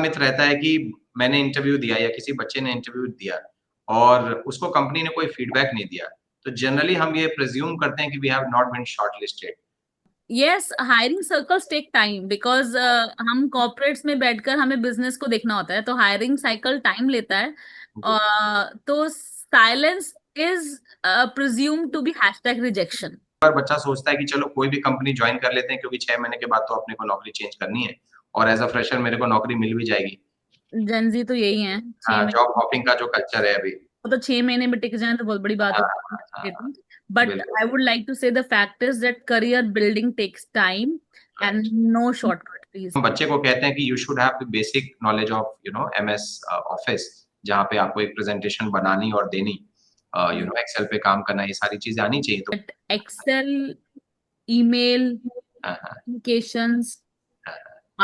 Myth रहता है कि मैंने इंटरव्यू दिया या किसी बच्चे ने इंटरव्यू दिया और उसको कंपनी ने कोई फीडबैक नहीं दिया, तो जनरली हम ये प्रिज्यूम करते हैं कि we have not been shortlisted. Yes, hiring circles take time because हम कॉर्पोरेट्स में बैठकर हमें बिजनेस को देखना होता है, तो हायरिंग साइकिल टाइम लेता है। तो silence is presume to be hashtag rejection. पर बच्चा सोचता है कि चलो कोई भी कंपनी ज्वाइन कर लेते हैं क्योंकि 6 महीने के बाद तो अपने को नौकरी चेंज करनी है और एज अ फ्रेशर मेरे को नौकरी मिल भी जाएगी। जेनजी तो यही है, हाँ, 6 महीने। जॉब हॉपिंग का जो कल्चर है अभी। वो तो 6 महीने में टिक जाए तो बहुत बड़ी बात हाँ, होती हाँ, हाँ, है। हाँ, बट बिल्कुल। I would like to say the fact is that career building takes time and right. No shortcut please. हम बच्चे को कहते हैं कि you should have the basic knowledge of MS Office, जहाँ पे आपको एक प्रेजेंटेशन बनानी और देनी, एक्सेल पे काम करना, ये सारी चीजें आनी चाहिए। तो बट एक्सेल, ईमेल, हाँ, हाँ, communications हाँ।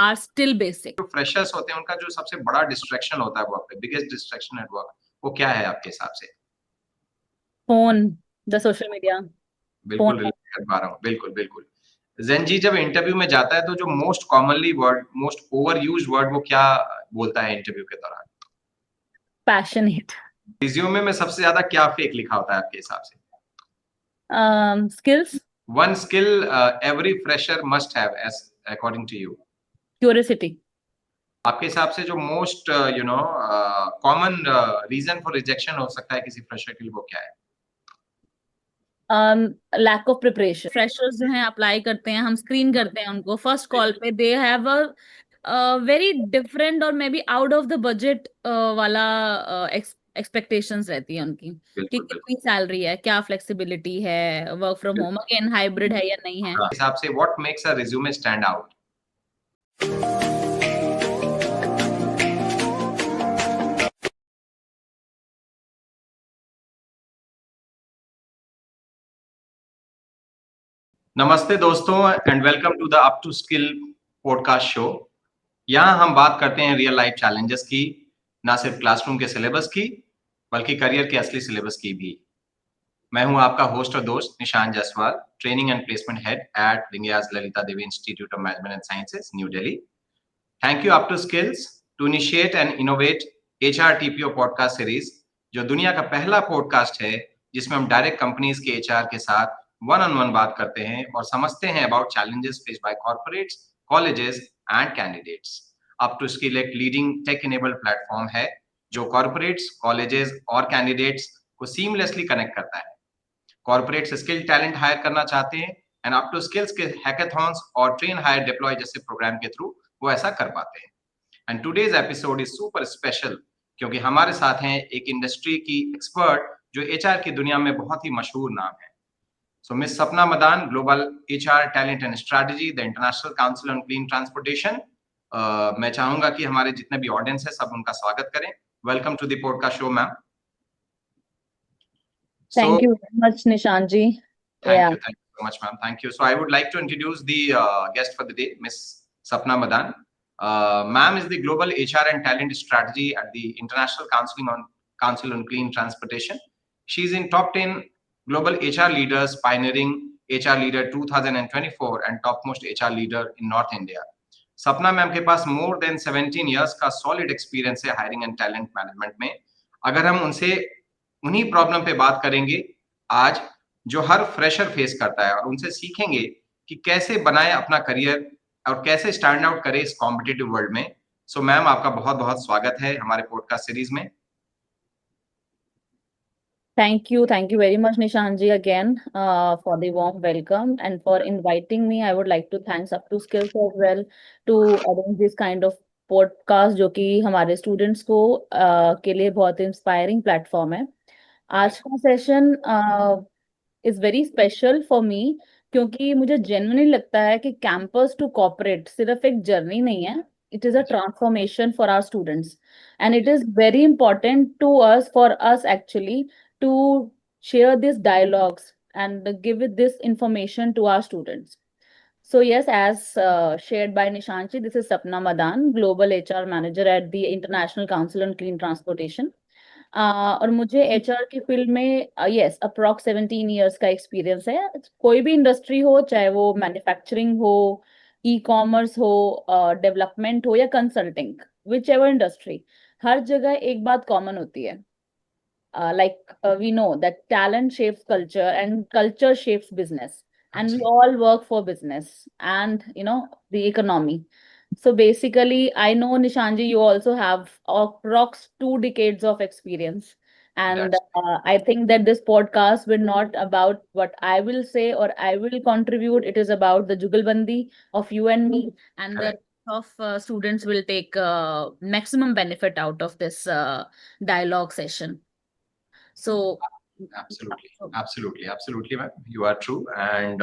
are still basic. जो फ्रेशर्स होते हैं उनका जो सबसे बड़ा डिस्ट्रैक्शन होता है वर्क पे, बिगेस्ट डिस्ट्रैक्शन एट वर्क, वो क्या है आपके हिसाब से? Phone, the social media, phone. बिल्कुल रिलेट कर पा रहा हूँ, बिल्कुल, बिल्कुल। ज़ेनजी जब इंटरव्यू में जाता है तो जो most commonly word, most over used word वो क्या बोलता है इंटरव्यू के दौरान? Passionate. रिज्यूमे में सबसे ज़्यादा क्या फेक लिखा होता है आपके हिसाब से? Skills, One skill every fresher must have as according to you. curiosity. आपके हिसाब से जो most common reason for rejection हो सकता है किसी फ्रेशर के लिए, वो क्या है? Lack of preparation. Freshers जो हैं अप्लाई करते हैं, हम स्क्रीन करते हैं उनको फर्स्ट कॉल पे, they have a very different और may be out of the budget वाला एक्सपेक्टेशंस रहती है उनकी कि बिल्कुल, बिल्कुल। कितनी सैलरी है, क्या फ्लेक्सिबिलिटी है, work from home again hybrid है या नहीं है। हाँ, हिसाब से what makes a resume stand out? नमस्ते दोस्तों and welcome to the up to skill podcast show. यहाँ हम बात करते हैं रियल लाइफ चैलेंजेस की, ना सिर्फ क्लासरूम के सिलेबस की, बल्कि करियर के असली सिलेबस की भी। मैं हूं आपका होस्ट और दोस्त Nishan Jaiswal, training and placement head at Vingyas Lalita Devi institute of management and sciences, new Delhi. Thank you up to skills to initiate and innovate HR TPO podcast series, जो दुनिया का पहला पॉडकास्ट है जिसमें हम डायरेक्ट कंपनीज के एचआर के साथ वन ऑन वन बात करते हैं और समझते हैं about challenges faced by corporates, colleges and candidates. Up to skill एक लीडिंग टेक इनेबल्ड प्लेटफॉर्म है जो कॉर्पोरेट्स, कॉलेजेस और कैंडिडेट्स को सीमलेसली कनेक्ट करता है। कॉर्पोरेट्स स्किल टैलेंट हायर करना चाहते हैं एंड अप टू स्किल्स के हैकाथॉन्स और ट्रेन हायर डिप्लॉय जैसे प्रोग्राम के थ्रू वो ऐसा कर पाते हैं। And today's episode is super special क्योंकि हमारे साथ हैं एक इंडस्ट्री की एक्सपर्ट जो एचआर की दुनिया में बहुत ही मशहूर नाम है। सो मिस सपना Madan, global HR talent and strategy, the international council on clean transportation. मैं चाहूंगा कि हमारे जितने भी ऑडियंस है सब उनका स्वागत करें। Welcome to the podcast show ma'am. Thank So you very much, Nishanji. Yeah. thank you so much, ma'am. Thank you. So I would like to introduce the guest for the day, Miss Sapna Madan. Ma'am is the Global HR and Talent Strategy at the International Council on Clean Transportation. She's in top 10 global HR leaders, pioneering HR Leader 2024 and topmost HR leader in North India. सपना ma'am के पास more than 17 years का solid experience है hiring and talent management में। अगर हम उनसे उन्हीं problem पे बात करेंगे आज, जो हर फ्रेशर फेस करता है, और उनसे सीखेंगे कि कैसे बनाए अपना करियर और कैसे स्टैंड आउट करे इस कॉम्पिटिटिव वर्ल्ड में। सो मैम, आपका बहुत बहुत स्वागत है हमारे पॉडकास्ट सीरीज में। Thank you. Thank you very much, Nishanji, again for the warm welcome and for inviting me. I would like to thanks Up to Skills as well to arrange this kind of podcast जो कि हमारे students को के लिए बहुत inspiring platform है। आज का session is very special for me क्योंकि मुझे जेन्युइनली लगता है कि कैंपस टू कॉर्पोरेट सिर्फ एक जर्नी नहीं है, it is a transformation for our students and it is very important to us for us actually to share these dialogues and give it this information to our students. So yes, as shared by Nishanchi, this is Sapna Madan, Global HR Manager at the International Council on Clean Transportation. और मुझे HR की field में yes approx 17 years का experience है। कोई भी industry हो, चाहे वो मैन्युफैक्चरिंग हो, ई कॉमर्स हो, डेवलपमेंट हो या कंसल्टिंग, विच एवर इंडस्ट्री, हर जगह एक बात कॉमन होती है, we know that talent shapes culture and culture shapes business, and we all work for business and the economy. So basically, I know, Nishanji, you also have approx 2 decades of experience. And That's I think that this podcast will not about what I will say or I will contribute. It is about the jugalbandi of you and me, and the correct. of students will take maximum benefit out of this dialogue session. So, absolutely, so absolutely, absolutely ma'am, you are true and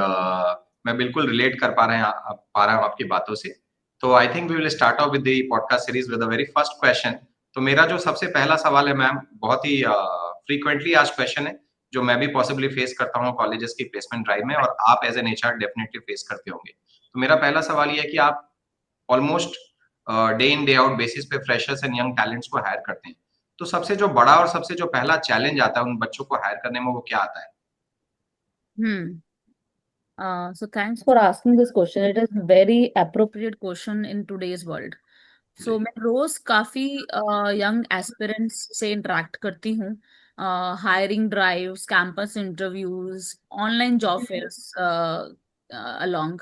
मैं बिल्कुल relate कर पा रहा हूँ आपकी बातों से। तो I think we will start off with the podcast series with the very first question. तो मेरा जो सबसे पहला सवाल है मैम, बहुत ही फ्रीक्वेंटली आज क्वेश्चन है, जो मैं भी पॉसिबली फेस करता हूँ कॉलेजेस की प्लेसमेंट ड्राइव में, और आप as an HR definitely face करते होंगे। तो मेरा पहला सवाल ये है कि आप almost day in day out basis पे फ्रेशर्स एंड यंग टैलेंट्स को हायर करते हैं। तो सबसे जो बड़ा और सबसे जो पहला चैलेंज आता है उन बच्चों को हायर करने में, वो क्या आता है? hmm. So thanks for asking this question. It is very appropriate question in today's world. So मैं रोज काफी यंग एस्पिरेंट्स से इंटरेक्ट करती हूँ, hiring drives, campus interviews, online job fairs along.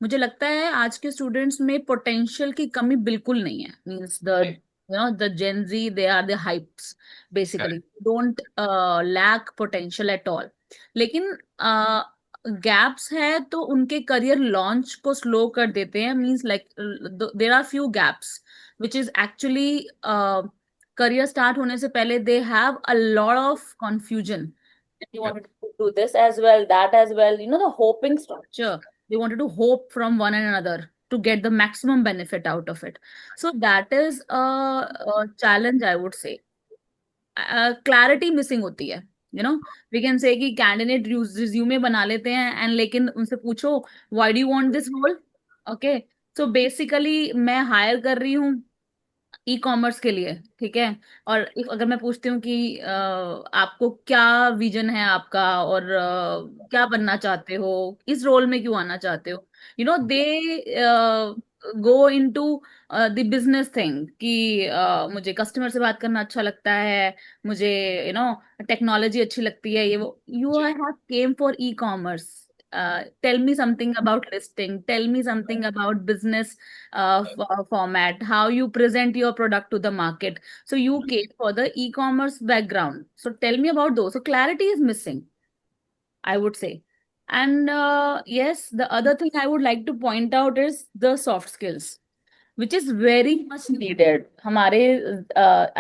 मुझे लगता है आज के स्टूडेंट्स में पोटेंशियल की कमी बिल्कुल नहीं है। Means the Gen Z, they are the hypes, basically don't lack potential at all. लेकिन गैप्स है तो उनके करियर लॉन्च को स्लो कर देते हैं। Means like there are few gaps which is actually career start होने से पहले they have a lot of confusion. They wanted to do this as well, that as well. The hoping structure. They wanted to hope from one another to get the maximum benefit out of it. So that is a challenge, I would say. Clarity missing होती है. We can say कि candidate resume बना लेते हैं and लेकिन उनसे पूछो why do you want this role? Okay. So basically मैं hire कर रही हूँ ई कॉमर्स के लिए, ठीक है। और अगर मैं पूछती हूँ कि आपको क्या विजन है आपका, और क्या बनना चाहते हो, इस रोल में क्यों आना चाहते हो, they go into the business thing कि मुझे कस्टमर से बात करना अच्छा लगता है, मुझे टेक्नोलॉजी अच्छी लगती है, ये वो। You have came for e commerce, tell me something about listing, tell me something about business format, how you present your product to the market. So you came for the e-commerce background, so tell me about those. So clarity is missing, I would say. And yes, the other thing I would like to point out is the soft skills, which is very much needed. हमारे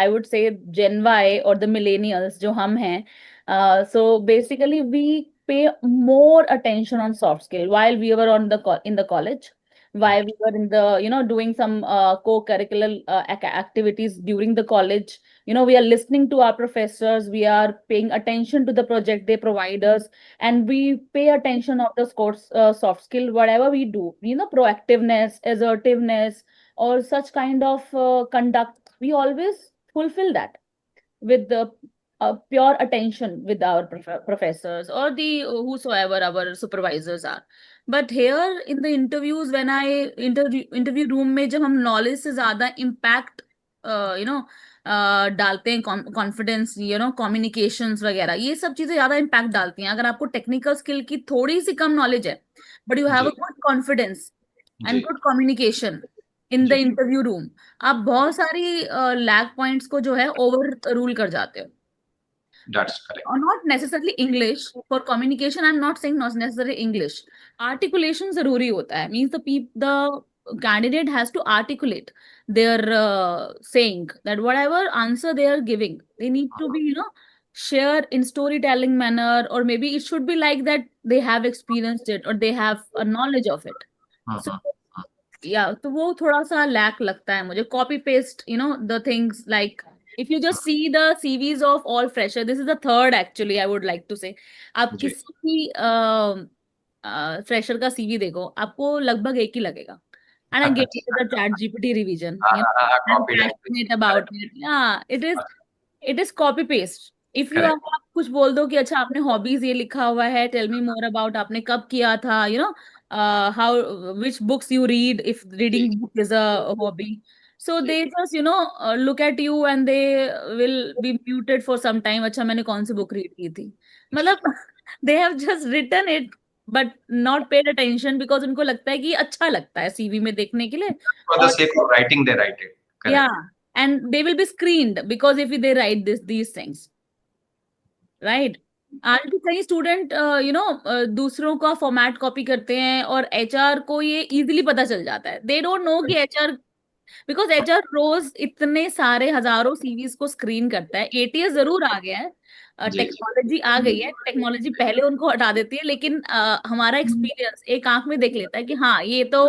I would say Gen Y or the millennials जो हम हैं, so basically we pay more attention on soft skill while we were in the college, while we were in the doing some co-curricular activities during the college. We are listening to our professors, we are paying attention to the project they provide us, and we pay attention of the scores, soft skill, whatever we do, proactiveness, assertiveness, or such kind of conduct, we always fulfill that with the pure attention with our professors or the whosoever our supervisors are. But here in the interviews, when I interview room में जब हम knowledge से ज्यादा impact डालते हैं, confidence, communications वगैरह, ये सब चीजें ज्यादा इम्पैक्ट डालती हैं। अगर आपको टेक्निकल स्किल की थोड़ी सी कम नॉलेज है, बट यू हैव अ जी, गुड कॉन्फिडेंस एंड जी, गुड कम्युनिकेशन इन द जी, इंटरव्यू रूम, आप बहुत सारी लैग पॉइंट्स को जो है ओवर रूल कर जाते हो। That's correct. Or not necessarily English. For communication, I'm not saying not necessarily English. Articulation जरूरी होता है. Means the candidate has to articulate their saying, that whatever answer they are giving, they need to be share in storytelling manner, or maybe it should be like that they have experienced it or they have a knowledge of it. So yeah, तो वो थोड़ा सा lack लगता है मुझे। Copy paste, the things like, if you just see the CVs of all fresher, this is the third actually I would like to say, आप जी, किसी भी फ्रेशर का सीवी देखो, आपको लगभग एक ही लगेगा। And again, it is a chat GPT revision, I'm copy passionate about it. Yeah, it is copy paste. If you correct. आप कुछ बोल दो कि अच्छा आपने हॉबीज ये लिखा हुआ है, टेल मी मोर अबाउट, आपने कब किया था, how which books you read, if ji, reading book is a hobby. So they just, you know, look at you and they will be muted for some time. अच्छा मैंने कौन सी book read की थी, मतलब they have just written it but not paid attention because उनको लगता है कि अच्छा लगता है सीवी में देखने के लिए. For the और sake of writing, they write it. Correct. yeah, and they will be screened because if they write these things, right? आज भी कई स्टूडेंट यू नो दूसरों का फॉर्मेट कॉपी करते हैं और एचआर को ये इजीली पता चल जाता है. दे डोंट नो कि एचआर, बिकॉज एचआर रोज इतने सारे हजारों सीवीज को स्क्रीन करता है. एटीएस जरूर आ गया है, जी, जी. टेक्नोलॉजी आ गई है, टेक्नोलॉजी पहले उनको हटा देती है, लेकिन हमारा एक्सपीरियंस एक आंख में देख लेता है कि हाँ ये तो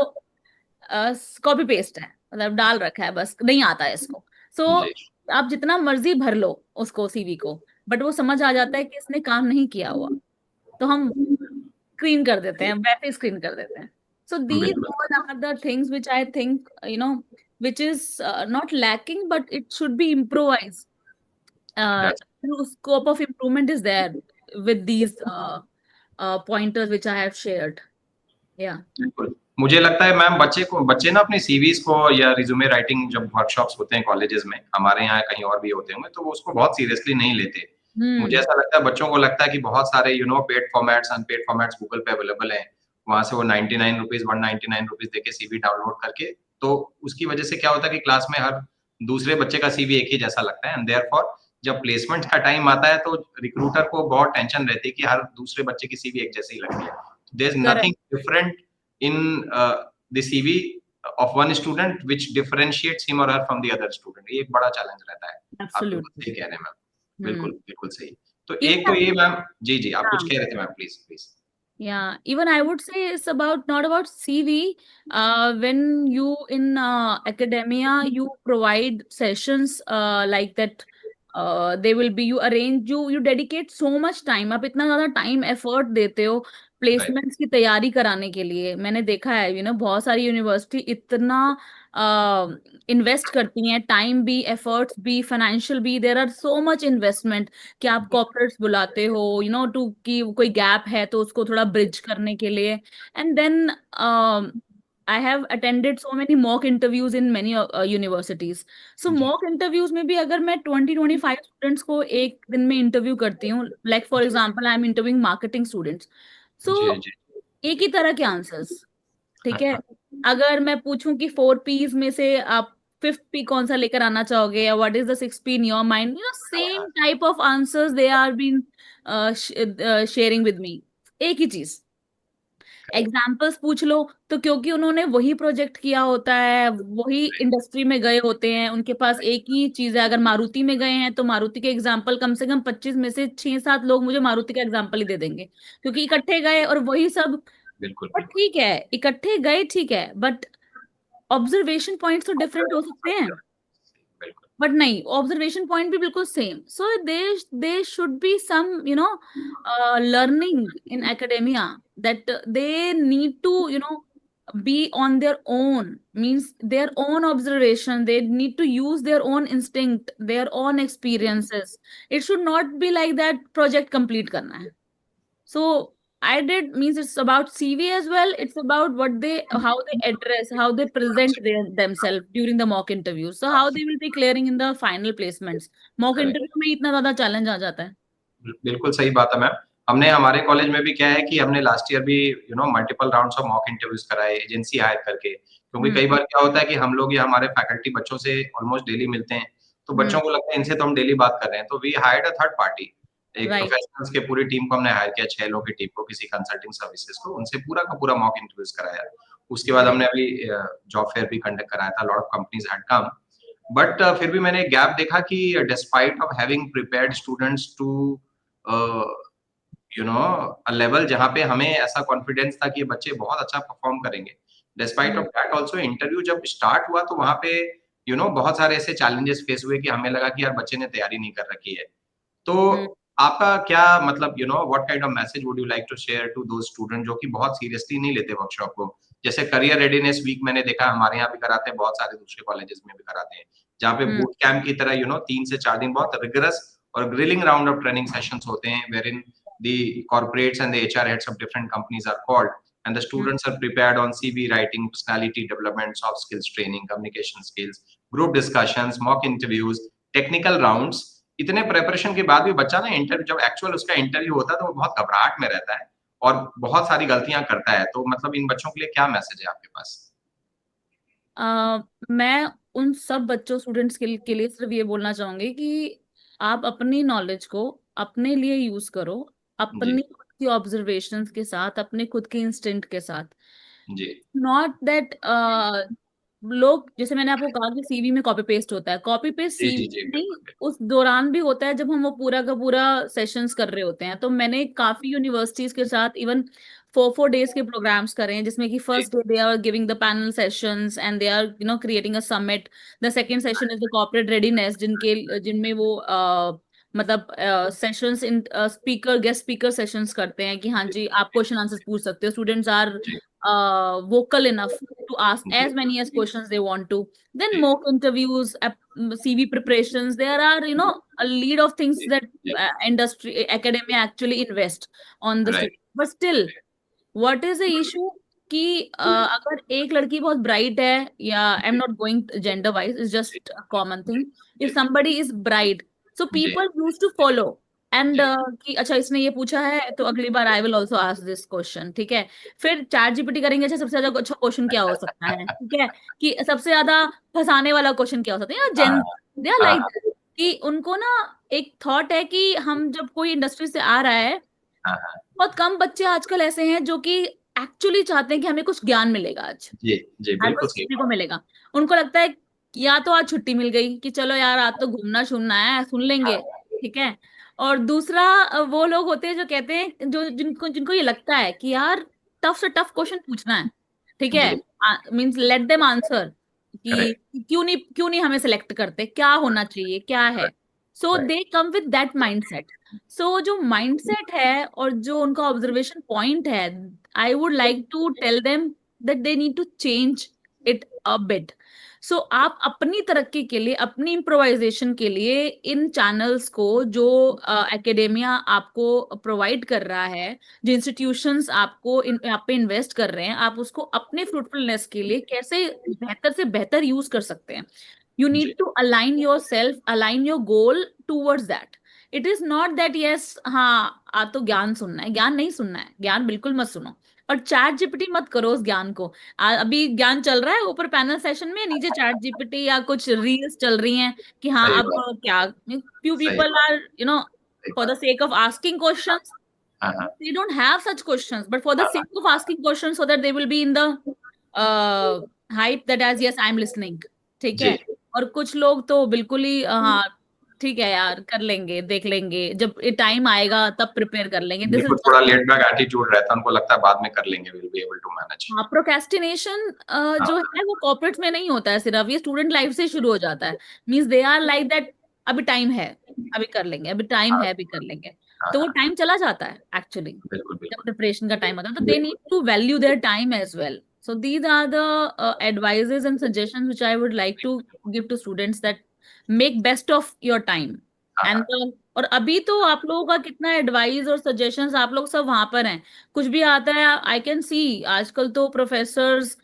कॉपी पेस्ट है, मतलब डाल रखा है, बस नहीं आता है इसको. सो जी. आप जितना मर्जी भर लो उसको सीवी को, बट वो समझ आ जाता है कि इसने काम नहीं किया हुआ, तो हम स्क्रीन कर देते हैं, वैसे स्क्रीन कर देते हैं. सो दीज बिल्कुल. All are the things which I think, you know, which is not lacking, but it should be improvised. That's Scope of improvement is there with these pointers which I have shared. Yeah. बिल्कुल. मुझे लगता है ma'am बच्चे ना अपनी CVs को या resume writing जब वर्कशॉप्स होते हैं कॉलेजेस में, हमारे यहाँ कहीं और भी होते होंगे, तो वो उसको बहुत सीरियसली नहीं लेते. मुझे ऐसा लगता है बच्चों को लगता है कि बहुत सारे paid formats unpaid formats Google पे अवेलेबल हैं, वहां से वो 99 रुपीज 199 रुपीज देके सीवी डाउनलोड करके, तो उसकी वजह से क्या होता है कि क्लास में हर दूसरे बच्चे का सीवी एक ही जैसा लगता है. एंड देयरफॉर जब प्लेसमेंट का टाइम आता है तो रिक्रूटर को बहुत टेंशन रहती है कि हर दूसरे बच्चे की सीवी एक जैसी लगती है. There is nothing different in the CV of one student which differentiates him or her from the other student. ये एक बड़ा चैलेंज रहता है. आप बिल्कुल सही कह रहे हैं मैम. बिल्कुल बिल्कुल सही. तो एक तो ये मैम, जी जी आप कुछ कह रहे थे ma'am, please please. Yeah, even I would say it's about not about CV. When you in academia, you provide sessions like that. They will be, you arrange, you dedicate so much time. आप इतना ज्यादा time effort देते हो placements की तैयारी कराने के लिए. मैंने देखा है, यू नो, बहुत सारी यूनिवर्सिटी इतना इन्वेस्ट करती हैं, टाइम भी, एफर्ट्स भी, फाइनेंशियल भी. There are so much investment कि आप कॉर्पोरेट्स बुलाते हो, यू नो, टू कि कोई गैप है तो उसको थोड़ा ब्रिज करने के लिए. And then I have attended so many mock interviews in many universities. So mock interviews में भी अगर मैं 20-25 students को एक दिन में इंटरव्यू करती हूँ, like for example I am interviewing marketing students. So जी जी. एक ही तरह के आंसर्स, ठीक है. अगर मैं पूछूं कि 4 P's में से आप 5th P कौन सा लेकर आना चाहोगे, या what is the 6th P in your mind, you know, same type of answers they are been sharing with me. एक ही चीज. एग्जाम्पल्स पूछ लो तो क्योंकि उन्होंने वही प्रोजेक्ट किया होता है, वही इंडस्ट्री में गए होते हैं, उनके पास एक ही चीज है. अगर मारुति में गए हैं तो मारुति के एग्जाम्पल कम से कम 25 में से 6-7 लोग मुझे मारुति का एग्जाम्पल ही दे देंगे, क्योंकि इकट्ठे गए और वही सब. बिल्कुल. बट ठीक है, इकट्ठे गए, ठीक है, बट ऑब्जर्वेशन पॉइंट्स तो डिफरेंट हो सकते हैं. बट नहीं, ऑब्जर्वेशन पॉइंट भी बिल्कुल same. So they should be some, you know, learning in academia that they need to, you know, be on their own, means their own observation. They need to use their own instinct, their own experiences. It should not be like that project complete करना है. So I did, means it's about CV as well. It's about what they, how they address, how they present themselves during the mock interviews. So how they will be clearing in the final placements. Mock interview में इतना ज्यादा challenge आ जाता है. बिल्कुल सही बात है ma'am. हमने हमारे कॉलेज में भी क्या है कि हमने लास्ट ईयर भी multiple rounds of mock interviews कराए एजेंसी हायर करके, क्योंकि कई बार क्या होता है कि हम लोग या हमारे फैकल्टी बच्चों से ऑलमोस्ट डेली मिलते हैं, तो बच्चों को लगता है इनसे तो हम डेली बात कर रहे हैं, तो we hired a third party. एक प्रोफेशनल्स के पूरी टीम को हमने हायर किया, 6 लोगों की टीम को, किसी कंसल्टिंग सर्विसेज को, उनसे पूरा का पूरा मॉक इंटरव्यूज कराया. उसके बाद हमने अभी जॉब फेयर भी कंडक्ट कराया था. Lot of companies had come, but फिर भी मैंने एक गैप देखा कि despite of having prepared students to a level जहां पे हमें ऐसा कॉन्फिडेंस था कि ये बच्चे बहुत अच्छा परफॉर्म करेंगे, despite of that also interview जब स्टार्ट हुआ तो वहां पे बहुत सारे ऐसे चैलेंजेस फेस हुए कि हमें लगा कि यार बच्चे ने तैयारी नहीं कर रखी है. तो आपका क्या मतलब what kind of message would you like to share to those student जो कि बहुत सीरियसली नहीं लेते वर्कशॉप को? जैसे करियर रेडीनेस वीक मैंने देखा हमारे यहाँ भी कराते हैं, बहुत सारे दूसरे कॉलेजेस में भी कराते हैं, जहाँ पे बूट कैंप की तरह 3 से 4 दिन बहुत रिगरस और grilling round of training sessions होते हैं, wherein the corporates and the HR heads of different companies are called and the students are prepared on CV writing, personality development, soft skills training, communication skills, group discussions, mock interviews, technical rounds, इतने preparation के बाद भी बच्चा ना interview, जब actual उसका interview होता है तो वो बहुत घबराहट में रहता है और बहुत सारी गलतियां करता है। तो मतलब इन बच्चों के लिए क्या मैसेज है आपके पास? मैं उन सब बच्चों स्टूडेंट्स के लिए सिर्फ ये बोलना चाहूंगी कि आप अपनी नॉलेज को अपने लिए यूज करो, जी अपनी खुद की ऑब्जर्वेशंस के साथ, अपने खुद के इंस्टिंक्ट के साथ। जी नॉट दैट लोग, जैसे मैंने आपको कहा कि सीवी में कॉपी पेस्ट होता है, कॉपी पेस्ट जी जी सीवी जी, नहीं, बिल्कुल बिल्कुल। उस दौरान भी होता है जब हम वो पूरा का पूरा सेशंस कर रहे होते हैं। तो मैंने काफी यूनिवर्सिटीज के साथ इवन 4 4 डेज के प्रोग्राम्स करे हैं, जिसमें कि जी first day they are giving the panel sessions and they are creating a summit. The second session is the corporate readiness, जिनमें वो मतलब sessions in speaker guest speaker sessions करते हैं कि हाँ जी जी आप क्वेश्चन आंसर पूछ सकते हो, स्टूडेंट्स आर जी vocal enough to ask जी as many as questions they want to. Then जी mock interviews, CV preparations. There are, a lead of things जी that जी, industry, academia actually invest on the right student. But still, what is the issue? कि अगर एक लड़की बहुत bright है, या I am not going gender wise, is जी जस्ट कॉमन थिंग, इफ जी समबडी इज ब्राइट, सो जी people use to follow and जी कि अच्छा इसने ये पूछा है तो अगली बार I will also ask this question, ठीक है। फिर चैट जीपीटी करेंगे, अच्छा सबसे ज्यादा अच्छा क्वेश्चन क्या हो सकता है, ठीक है, कि सबसे ज्यादा फंसाने वाला क्वेश्चन क्या हो सकता है, हाँ जेन दे आर हाँ लाइक कि उनको ना एक थॉट है कि हम जब कोई इंडस्ट्री से आ रहा है, हाँ हाँ, बहुत कम बच्चे आजकल ऐसे हैं जो कि एक्चुअली चाहते हैं कि हमें कुछ ज्ञान मिलेगा आज, जी जी, आज बिल्कुल कुछ सही सीखने को बात। मिलेगा। उनको लगता है कि या तो आज छुट्टी मिल गई कि चलो यार आज तो घूमना शूमना है, सुन लेंगे, हाँ, ठीक है। और दूसरा वो लोग होते हैं जो कहते हैं, जो जिनको जिनको ये लगता है कि यार टफ से टफ क्वेश्चन पूछना है, ठीक है, जी मींस लेट देम आंसर, कि करेक्ट, क्यों नहीं हमें सेलेक्ट करते, क्या होना चाहिए, क्या है। So right they come with that mindset. So जो माइंडसेट है और जो उनका ऑब्जर्वेशन पॉइंट है, I would like to tell them that they need to change it a bit. So आप अपनी तरक्की के लिए, अपनी इम्प्रोवाइजेशन के लिए इन चैनल्स को, जो एकेडेमिया आपको प्रोवाइड कर रहा है, जो इंस्टीट्यूशंस आपको यहाँ पे इन्वेस्ट कर रहे हैं, आप उसको अपने फ्रूटफुलनेस के लिए कैसे बेहतर से बेहतर यूज कर सकते हैं। यू जी need to align yourself, align your goal towards that. It is not that yes हाँ आ तो ज्ञान सुनना है, ज्ञान नहीं सुनना है, ज्ञान बिल्कुल मत सुनो। और चैट जीपीटी मत करो उस ज्ञान को। अभी ज्ञान चल रहा है ऊपर पैनल सेशन में, नीचे चैट जीपीटी या कुछ रील्स चल रही हैं कि हाँ सही अब बात, क्या, फ्यू सही पीपल बात, आर सही फॉर द बात। सेक ऑफ आस्किंग क्वेश्चंस, हाँ हाँ they don't have such questions, but for the हाँ sake of asking questions so that they will be in the hype that as yes I am listening, ठीक जी, है। और कुछ लोग तो बिल्कुल ही हाँ ठीक है यार कर लेंगे, देख लेंगे, जब टाइम आएगा तब प्रिपेयर कर लेंगे, दिस इज बिल्कुल थोड़ा लेट बैक एटीट्यूड रहता है, उनको लगता है बाद में कर लेंगे, will be able to manage. हाँ। प्रोक्रेस्टिनेशन हाँ जो है वो कॉर्पोरेट्स में नहीं होता है सिर्फ, ये स्टूडेंट लाइफ से शुरू हो जाता है। Means they are like that, अभी टाइम है, अभी कर लेंगे, अभी टाइम हाँ है, अभी कर लेंगे। हाँ तो वो हाँ, टाइम चला जाता है एक्चुअली, बिल्कुल जब बिल्कुल प्रिपरेशन का टाइम आता है, तो दे नीड बिल्कुल। To value their time as well. So these are the advises and suggestions which I would like to give to students, that make best of your time. हाँ and हाँ, और अभी तो आप लोगों का कितना एडवाइस और सजेशंस, आप लोग सब वहां पर हैं, कुछ भी आता है आई कैन सी। आजकल तो प्रोफेसर्स,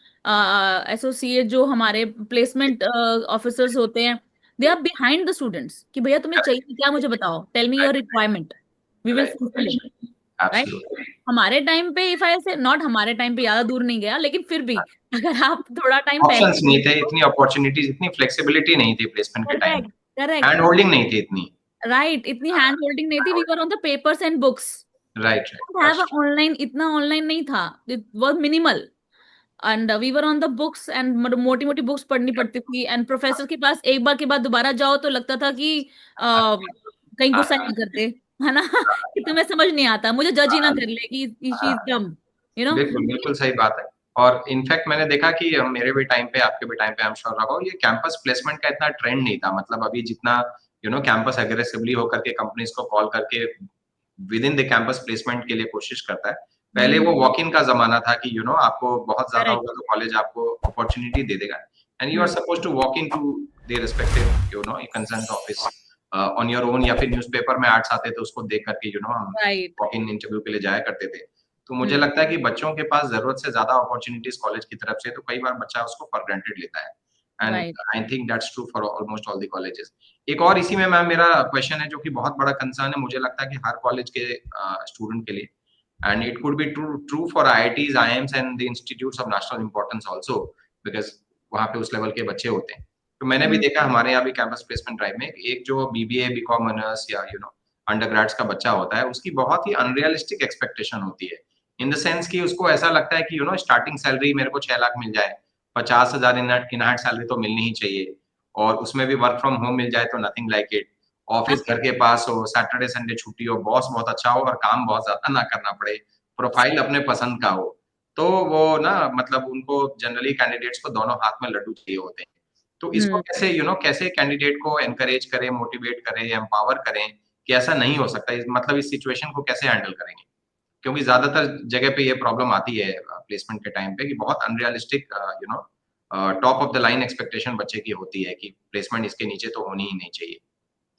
एसोसिएट जो हमारे प्लेसमेंट ऑफिसर्स होते हैं, they are behind the students कि भैया तुम्हें करेक्ट, चाहिए क्या, मुझे बताओ, tell me your requirement, we will right fulfil right, it, right. Absolutely. हमारे टाइम पे इफ आई से नॉट, हमारे टाइम पे ज्यादा दूर नहीं गया, लेकिन फिर भी अगर आप थोड़ा टाइम ऑप्शंस पहले, नहीं थे, इतनी अपॉर्चुनिटीज, इतनी फ्लेक्सिबिलिटी नहीं थी प्लेसमेंट के time, correct correct, hand holding नहीं थी इतनी। राइट, इतनी हैंड होल्डिंग नहीं थी, we were on the papers and books, right right, have that's online, इतना ऑनलाइन नहीं था, it was minimal. And we were on the books and मोटी मोटी बुक्स पढ़नी पड़ती थी, एंड प्रोफेसर के पास एक बार के बाद दोबारा जाओ तो लगता था कि कहीं गुस्सा ट्रू। नहीं करते, है ना, कि तुम्हें समझ नहीं आता, मुझे जज ही ना कर ले कि शी इज हाँ, डम, यू नो। बिल्कुल, बिल्कुल सही बात है। और इनफैक्ट मैंने देखा कि मेरे भी टाइम पे, आपके भी टाइम पे आई एम श्योर रहा हो, ये कैंपस प्लेसमेंट का इतना ट्रेंड नहीं था। मतलब अभी जितना कैंपस एग्रेसिवली होकर के कंपनीज को कॉल करके with in the campus placement के लिए कोशिश करता है। पहले वो हम्म, वॉक इन का ज़माना था कि आपको बहुत ज़्यादा करेक्ट, होगा तो कॉलेज आपको अपॉर्च्युनिटी दे देगा, and you are supposed to walk in to their respective concern office on your own, या फिर न्यूज़पेपर में एड्स आते थे उसको देख करके हम राइट, वॉक इन इंटरव्यू के लिए जाया करते थे। तो मुझे लगता है कि बच्चों के पास ज़रूरत से ज़्यादा अपॉर्च्युनिटीज़ कॉलेज की तरफ से, तो कई बार बच्चा उसको फॉर ग्रांटेड लेता है। And Right. I think that's true for almost all the colleges. एक और इसी में मैम मेरा क्वेश्चन है जो कि बहुत बड़ा कंसर्न है, मुझे लगता है कि हर कॉलेज के स्टूडेंट के लिए, and it could be true for IITs, IIMs and the institutes of national importance also, because वहां पे उस लेवल के बच्चे होते हैं। तो मैंने भी देखा हमारे यहाँ भी कैंपस प्लेसमेंट ड्राइव में एक जो बीबीए बीकॉम ऑनर्स या अंडरग्रेड्स का बच्चा होता है, उसकी बहुत ही अनरियलिस्टिक एक्सपेक्टेशन होती है, इन द सेंस कि उसको ऐसा लगता है कि स्टार्टिंग सैलरी मेरे को 6 लाख मिल जाए, 50,000 इन हैंड सैलरी तो मिलनी ही चाहिए, और उसमें भी वर्क फ्रॉम होम मिल जाए तो नथिंग लाइक इट, ऑफिस घर के पास हो, सैटरडे संडे छुट्टी हो, बॉस बहुत अच्छा हो और काम बहुत ज्यादा ना करना पड़े, प्रोफाइल अपने पसंद का हो, तो वो ना मतलब उनको जनरली कैंडिडेट्स को दोनों हाथ में लड्डू चाहिए होते हैं। तो इसको कैसे कैसे कैंडिडेट को एनकरेज करें, मोटिवेट करें, एम्पावर करें कि ऐसा नहीं हो सकता, मतलब इस सिचुएशन को कैसे हैंडल करेंगे? क्योंकि ज्यादातर जगह पे ये प्रॉब्लम आती है प्लेसमेंट के टाइम पे कि बहुत unrealistic top of the line expectation बच्चे की होती है कि प्लेसमेंट इसके नीचे तो होनी ही नहीं चाहिए।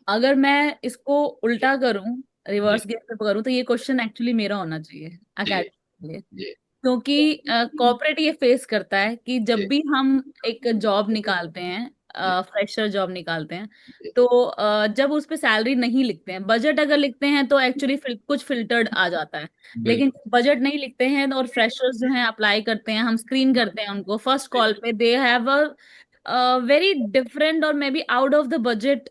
अगर मैं इसको उल्टा करूं, जी रिवर्स गेयर पे करूं, तो ये क्वेश्चन एक्चुअली मेरा होना चाहिए जी अकेडमिक के लिए। जी क्योंकि कॉर्पोरेट ये फेस करता है कि जी जब भी हम एक जॉब निकालते हैं, जी फ्रेशर जॉब निकालते हैं, जी तो जब उस पे सैलरी नहीं लिखते हैं, बजट अगर लिखते हैं तो एक्चुअली कुछ फिल्टर्ड आ जाता है। लेकिन बिल्कुल बजट नहीं लिखते हैं और फ्रेशर्स जो हैं अप्लाई करते हैं, हम स्क्रीन करते हैं उनको फर्स्ट जी कॉल पे, they have a very different और may be out of the budget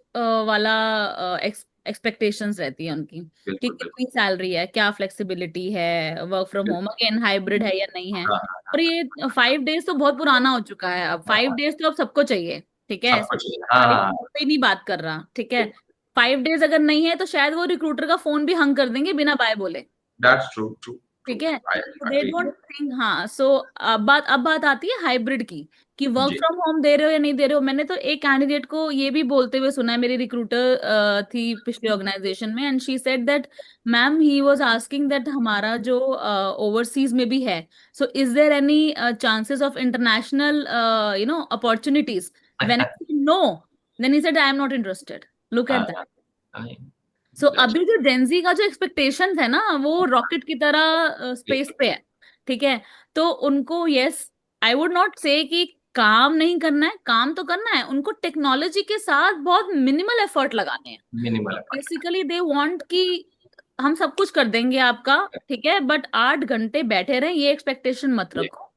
वाला एक्सपेक्टेशंस रहती है उनकी, कि बिल्कुल बिल्कुल। कितनी सैलरी है, क्या फ्लेक्सिबिलिटी है, work from home again hybrid है या नहीं है। हाँ हाँ हाँ और ये 5 डेज तो बहुत पुराना हो चुका है, अब हाँ, 5 डेज तो अब सबको चाहिए। ठीक है, सब कुछ हाँ खाली हाँ कोई नहीं बात कर रहा, ठीक है। 5 डेज अगर नहीं है तो शायद वो रिक्रूटर का फोन भी हंग कर देंगे बिना बाय बोले। दैट्स ट्रू ट्रू ट्रू ठीक है, आई तो दे एग्री। डोंट थिंक, हाँ। सो अब बात आती है हाइब्रिड की, कि वर्क जी फ्रॉम होम दे रहे हो या नहीं दे रहे हो। मैंने तो एक कैंडिडेट को ये भी बोलते हुए सुना है, मेरी रिक्रूटर थी पिछले ऑर्गेनाइजेशन में, and she said that ma'am he was asking that हमारा जो ओवरसीज में भी है, so is there any chances of international opportunities, when I said no, then he said I am not interested, look हाँ at that. हाँ, नहीं so that's अभी जो जेंजी का जो एक्सपेक्टेशन है ना, वो रॉकेट की तरह जी स्पेस पे है। ठीक है, तो उनको, यस, आई वुड नॉट से कि काम नहीं करना है, काम तो करना है उनको, टेक्नोलॉजी के साथ बहुत मिनिमल एफर्ट लगाने हैं। मिनिमल बेसिकली दे वांट कि हम सब कुछ कर देंगे आपका, ठीक है, बट 8 घंटे बैठे रहे, ये एक्सपेक्टेशन मत जी रखो।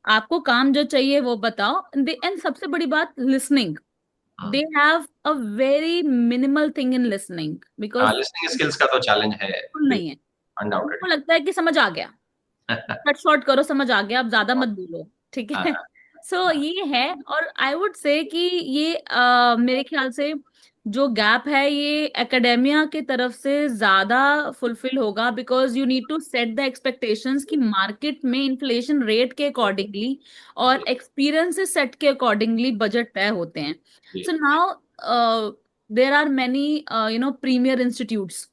आपको काम जो चाहिए वो बताओ। एंड सबसे बड़ी बात, लिसनिंग, हाँ they have a very minimal thing in listening, हाँ, because लिसनिंग स्किल्स का तो चैलेंज है बिल्कुल नहीं है। बिल्कुल उनको अनडाउटेडली। लगता है कि समझ आ गया, कट शॉर्ट करो, समझ आ गया, अब ज्यादा मत बोलो, ठीक हाँ है। हाँ सो हाँ ये है, और आई वुड से कि ये मेरे ख्याल से जो गैप है ये एकेडेमिया की तरफ से ज्यादा फुलफिल होगा, because you need to set the expectations कि मार्केट में इन्फ्लेशन रेट के अकॉर्डिंगली और जी एक्सपीरियंसेस सेट के अकॉर्डिंगली बजट तय होते हैं। जी so now there are many premier institutes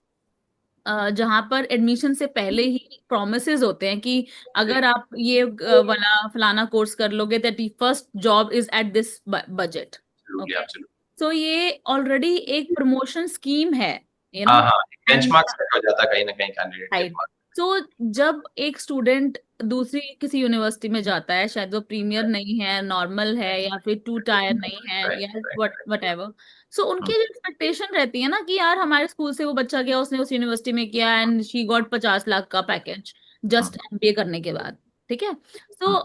जहां पर एडमिशन से पहले ही प्रोमिसेस होते हैं कि जी अगर आप ये वाला फलाना कोर्स कर लोगे, that first job is at this budget. Absolutely okay, absolutely. So ये ऑलरेडी एक प्रमोशन स्कीम है, यू नो। हाँ हाँ, एंड बेंचमार्क सेट हो जाता है कहीं ना कहीं कैंडिडेट के राइट, पास। तो जब एक स्टूडेंट दूसरी किसी यूनिवर्सिटी में जाता है, शायद वो प्रीमियर नहीं है, नॉर्मल है, या फिर 2 टायर नहीं है, राइट या राइट वट एवर, सो उनकी जो एक्सपेक्टेशन रहती है ना कि यार हमारे स्कूल से वो बच्चा गया, उसने उस यूनिवर्सिटी में किया, एंड शी गॉट 50 लाख का पैकेज जस्ट एमबीए करने के बाद। ठीक है, so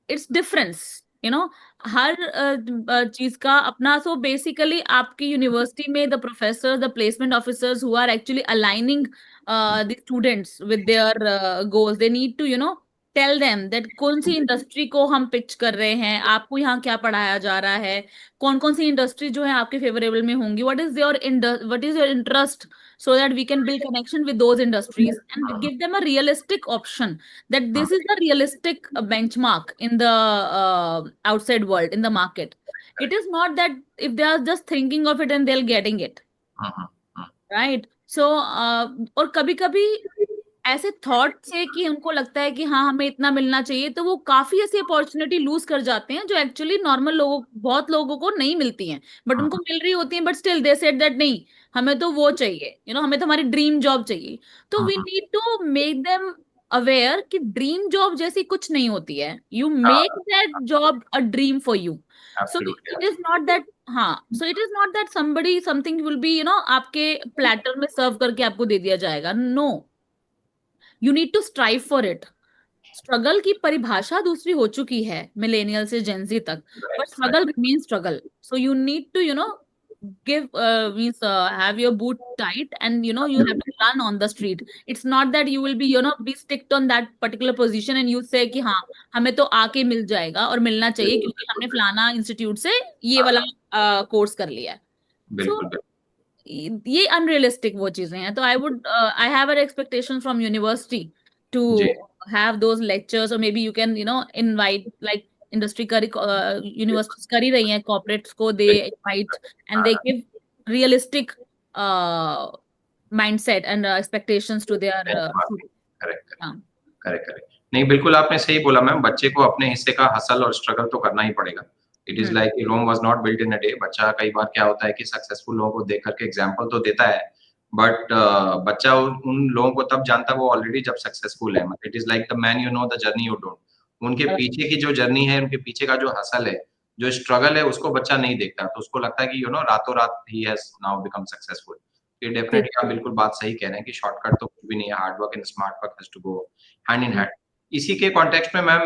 it's difference, you know, हर चीज का अपना। सो बेसिकली आपकी यूनिवर्सिटी में the professor, the placement officers who are actually aligning the students with their goals, they need to tell them that कौन सी इंडस्ट्री को हम पिच कर रहे हैं, आपको यहाँ क्या पढ़ाया जा रहा है, कौन कौन सी इंडस्ट्री जो है आपके फेवरेबल में होंगी, what is your interest, so that we can build connection with those industries and give them a realistic option, that this is the realistic benchmark in the outside world, in the market. It is not that if they are just thinking of it and they'll getting it, right? So और कभी कभी ऐसे thought से कि उनको लगता है कि हाँ हमें इतना मिलना चाहिए, तो वो काफी ऐसी अपॉर्चुनिटी लूज कर जाते हैं जो एक्चुअली नॉर्मल लोगों, बहुत लोगों को नहीं मिलती हैं, बट उनको मिल रही होती हैं, but still they said that नहीं, हमें तो वो चाहिए, हमें तो हमारी ड्रीम जॉब चाहिए। तो we need to make them aware कि ड्रीम जॉब जैसी कुछ नहीं होती है, you make that job a dream for you. So absolutely. It is not that, हाँ, so it is not that somebody something will be आपके platter में serve करके आपको दे दिया जाएगा. No, you need to strive for it. Struggle की परिभाषा दूसरी हो चुकी है मिलेनियल से जेंजी तक, but struggle remain struggle. So you need to give means have your boot tight, and you have to run on the street. It's not that you will be be sticked on that particular position and you say कि हाँ हमें तो आके मिल जाएगा और मिलना चाहिए क्योंकि हमने फलाना इंस्टीट्यूट से ये वाला कोर्स कर लिया है. सो बिल्कुल ये अनरियलिस्टिक वो चीजें हैं. तो I have a expectation from university to जी। have those lectures, or maybe you can invite, like industry करी universities कर ही रही हैं corporates को, they invite and they give realistic mindset and expectations to their students. Correct हाँ. Correct correct. नहीं, बिल्कुल आपने सही बोला मैम, बच्चे को अपने हिस्से का हसल और स्ट्रगल तो करना ही पड़ेगा। It is like Rome was not built in a day. बच्चा कई बार क्या होता है कि सक्सेसफुल लोगों को देख करके एग्जांपल तो देता है, बट बच्चा उन लोगों को तब जानता है वो ऑलरेडी जब सक्सेसफुल है। It is like the man you know the journey you don't. उनके पीछे की जो जर्नी है, उनके पीछे का जो हसल है, जो स्ट्रगल है, उसको बच्चा नहीं देखता, तो उसको लगता है कि रातों रात he has now become successful. ये डेफिनेटली आप बिल्कुल बात सही कह रहे हैं कि शॉर्टकट तो कुछ भी नहीं है, hard work and smart work has to go hand in hand. इसी के कॉन्टेक्स्ट में मैम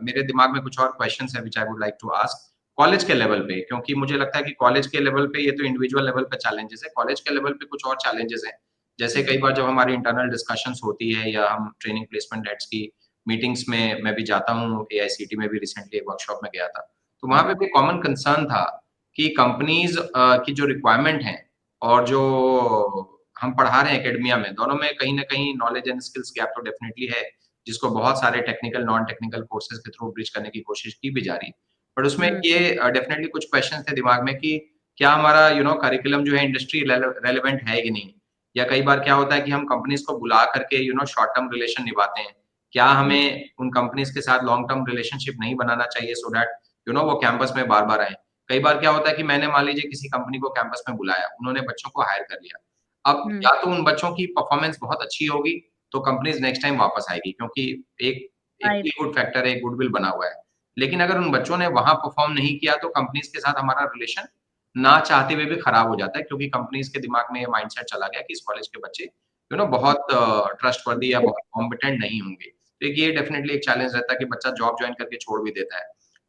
मेरे दिमाग में कुछ और क्वेश्चंस है which I would like to ask college के लेवल पे, क्योंकि मुझे लगता है कि कॉलेज के लेवल पे ये तो इंडिविजुअल लेवल पे चैलेंजेस है, कॉलेज के लेवल पे कुछ और चैलेंजेस हैं। जैसे कई बार जब हमारी इंटरनल डिस्कशंस होती है या हम ट्रेनिंग प्लेसमेंट डेट्स की मीटिंग्स में मैं भी जाता हूँ, एआईसीटी में भी रिसेंटली एक वर्कशॉप में गया था, तो वहाँ पे भी कॉमन कंसर्न था कि कंपनीज की जो रिक्वायरमेंट है और जो हम पढ़ा रहे हैं एकेडमिया में, दोनों में कहीं ना कहीं नॉलेज एंड स्किल्स गैप तो डेफिनेटली है, जिसको बहुत सारे टेक्निकल नॉन टेक्निकल कोर्सेज के थ्रू ब्रिज करने की कोशिश की भी जा रही है। बट उसमें ये डेफिनेटली कुछ क्वेश्चन थे दिमाग में कि क्या हमारा करिकुलम जो है इंडस्ट्री रेलेवेंट है कि नहीं, या कई बार क्या होता है कि हम कंपनीज को बुला करके शॉर्ट टर्म रिलेशन निभाते हैं, क्या हमें उन कंपनीज के साथ लॉन्ग टर्म रिलेशनशिप नहीं बनाना चाहिए सो दैट वो कैंपस में बार बार आए। कई बार क्या होता है कि मैंने मान लीजिए किसी कंपनी को कैंपस में बुलाया, उन्होंने बच्चों को हायर कर लिया, अब या तो उन बच्चों की परफॉर्मेंस बहुत अच्छी होगी तो कंपनीज नेक्स्ट टाइम वापस आएगी, क्योंकि एक एक गुड फैक्टर है, गुडविल बना हुआ है। लेकिन अगर उन बच्चों ने वहां परफॉर्म नहीं किया तो कंपनीज के साथ हमारा रिलेशन ना चाहते हुए भी खराब हो जाता है, क्योंकि कंपनीज के दिमाग में ये माइंडसेट चला गया कि इस कॉलेज के बच्चे बहुत ट्रस्टवर्दी या बहुत कॉम्पिटेंट नहीं होंगे। तो ये डेफिनेटली एक चैलेंज रहता है कि बच्चा जॉब ज्वाइन करके छोड़ भी देता है।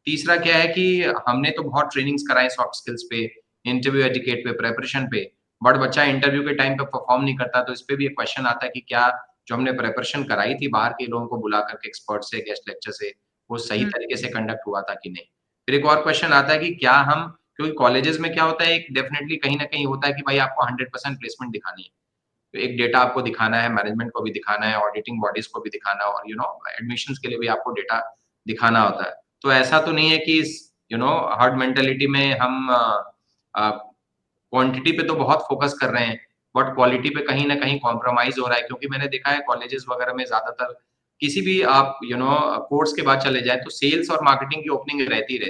तीसरा क्या है कि हमने तो बहुत ट्रेनिंग्स कराई सॉफ्ट स्किल्स पे, इंटरव्यू एटिकेट पे, प्रेपरेशन पे, बट बच्चा इंटरव्यू के टाइम पे परफॉर्म नहीं करता, तो इस पे भी एक क्वेश्चन आता है कि क्या जो हमने प्रेपरेशन कराई थी बाहर के लोगों को बुला करके एक्सपर्ट से, गेस्ट लेक्चर से, वो सही तरीके से कंडक्ट हुआ था कि नहीं। फिर एक और क्वेश्चन आता है कि क्या हम, क्योंकि कॉलेजेस में क्या होता है, एक डेफिनेटली कहीं ना कहीं होता है कि भाई आपको 100% प्लेसमेंट दिखानी है, तो एक डेटा आपको दिखाना है, मैनेजमेंट को भी दिखाना है, ऑडिटिंग बॉडीज को भी दिखाना है, और एडमिशंस के लिए भी आपको डेटा दिखाना होता है। तो ऐसा तो नहीं है कि हर्ड मेंटेलिटी में हम क्वांटिटी पे तो बहुत फोकस कर रहे हैं, बट क्वालिटी पे कहीं ना कहीं कॉम्प्रोमाइज हो रहा है, क्योंकि मैंने देखा है कॉलेजेस वगैरह में ज्यादातर किसी भी आप कोर्स के बाद चले जाए तो सेल्स और मार्केटिंग की ओपनिंग रहती है,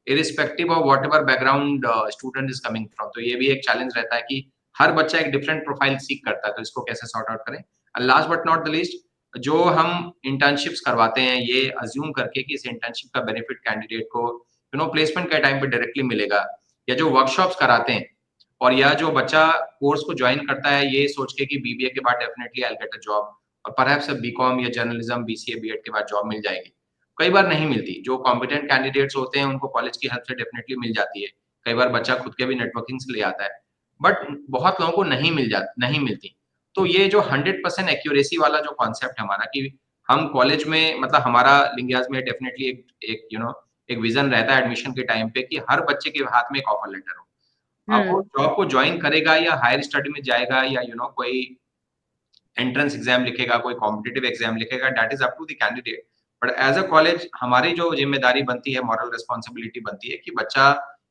irrespective of what ever background student is coming from. तो ये भी एक चैलेंज रहता है कि हर बच्चा एक डिफरेंट प्रोफाइल सीख करता है, तो इसको कैसे सॉर्ट आउट करें। Last but not the least, जो हम इंटर्नशिप्स करवाते हैं ये अज्यूम करके कि इस इंटर्नशिप का बेनिफिट कैंडिडेट को प्लेसमेंट के टाइम पे डायरेक्टली मिलेगा, या जो वर्कशॉप्स कराते हैं और या जो बच्चा कोर्स को ज्वाइन करता है ये सोच के कि बीबीए के बाद definitely I get a job, और परहैप्स बीकॉम या जर्नलिज्म बीसीए बीएड के बाद जॉब मिल जाएगी, कई बार नहीं मिलती। जो कॉम्पिटेंट कैंडिडेट्स होते हैं उनको कॉलेज की हेल्प से डेफिनेटली मिल जाती है, कई बार बच्चा खुद के भी नेटवर्किंग से ले आता है, बट बहुत लोगों को नहीं मिलती। तो ये जो 100% एक्यूरेसी वाला जो कॉन्सेप्ट है हमारा कि हम कॉलेज में, मतलब हमारा लिंगियाज में डेफिनेटली एक एक विजन रहता है एडमिशन के टाइम पे कि हर बच्चे के हाथ में एक ऑफर लेटर हो। अब वो जॉब को ज्वाइन करेगा या हायर स्टडी में जाएगा या कोई एंट्रेंस एग्जाम लिखेगा, कोई कॉम्पिटिटिव एग्जाम लिखेगा, that is up to the candidate. But as a college हमारी जो जिम्मेदारी बनती है, मॉरल रिस्पॉन्सिबिलिटी बनती है कि बच्चा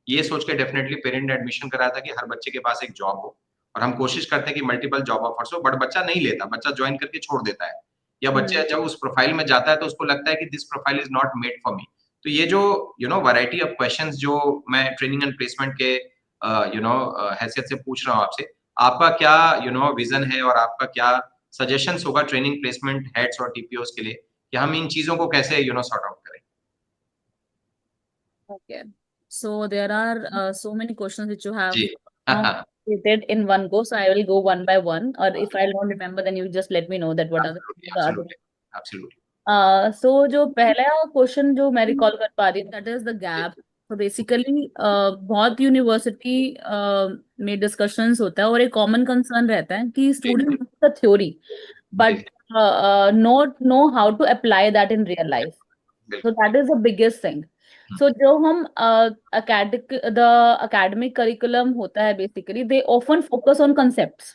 ये सोच के डेफिनेटली पेरेंट ने एडमिशन कराया था कि हर बच्चे के पास एक जॉब हो, और हम कोशिश करते हैं कि मल्टीपल जॉब ऑफर्स हो, बट बच्चा नहीं लेता, बच्चा ज्वाइन करके छोड़ देता है, या बच्चा जब उस प्रोफाइल में जाता है तो उसको लगता है कि this profile is not made for me. तो ये जो वैरायटी ऑफ क्वेश्चंस जो मैं ट्रेनिंग एंड प्लेसमेंट के हैसियत से पूछ रहा हूँ आपसे, आपका क्या विजन है और आपका क्या सजेशंस होगा ट्रेनिंग प्लेसमेंट हेड्स और टीपीओस के लिए कि हम इन चीजों को कैसे सॉर्ट आउट करें. Okay. So there are so many questions which you have जी. stated in one go. So I will go one by one. Or if I don't remember, then you just let me know that what are the other. Absolutely. So जो पहला question जो मैं recall कर पा रही हूँ, that is the gap. तो basically बहुत यूनिवर्सिटी में डिस्कशंस होता है और एक कॉमन कंसर्न रहता है कि student the theory but not no how to apply that in real life. So that is the biggest thing. So जो हम the academic curriculum होता है basically they often focus on concepts.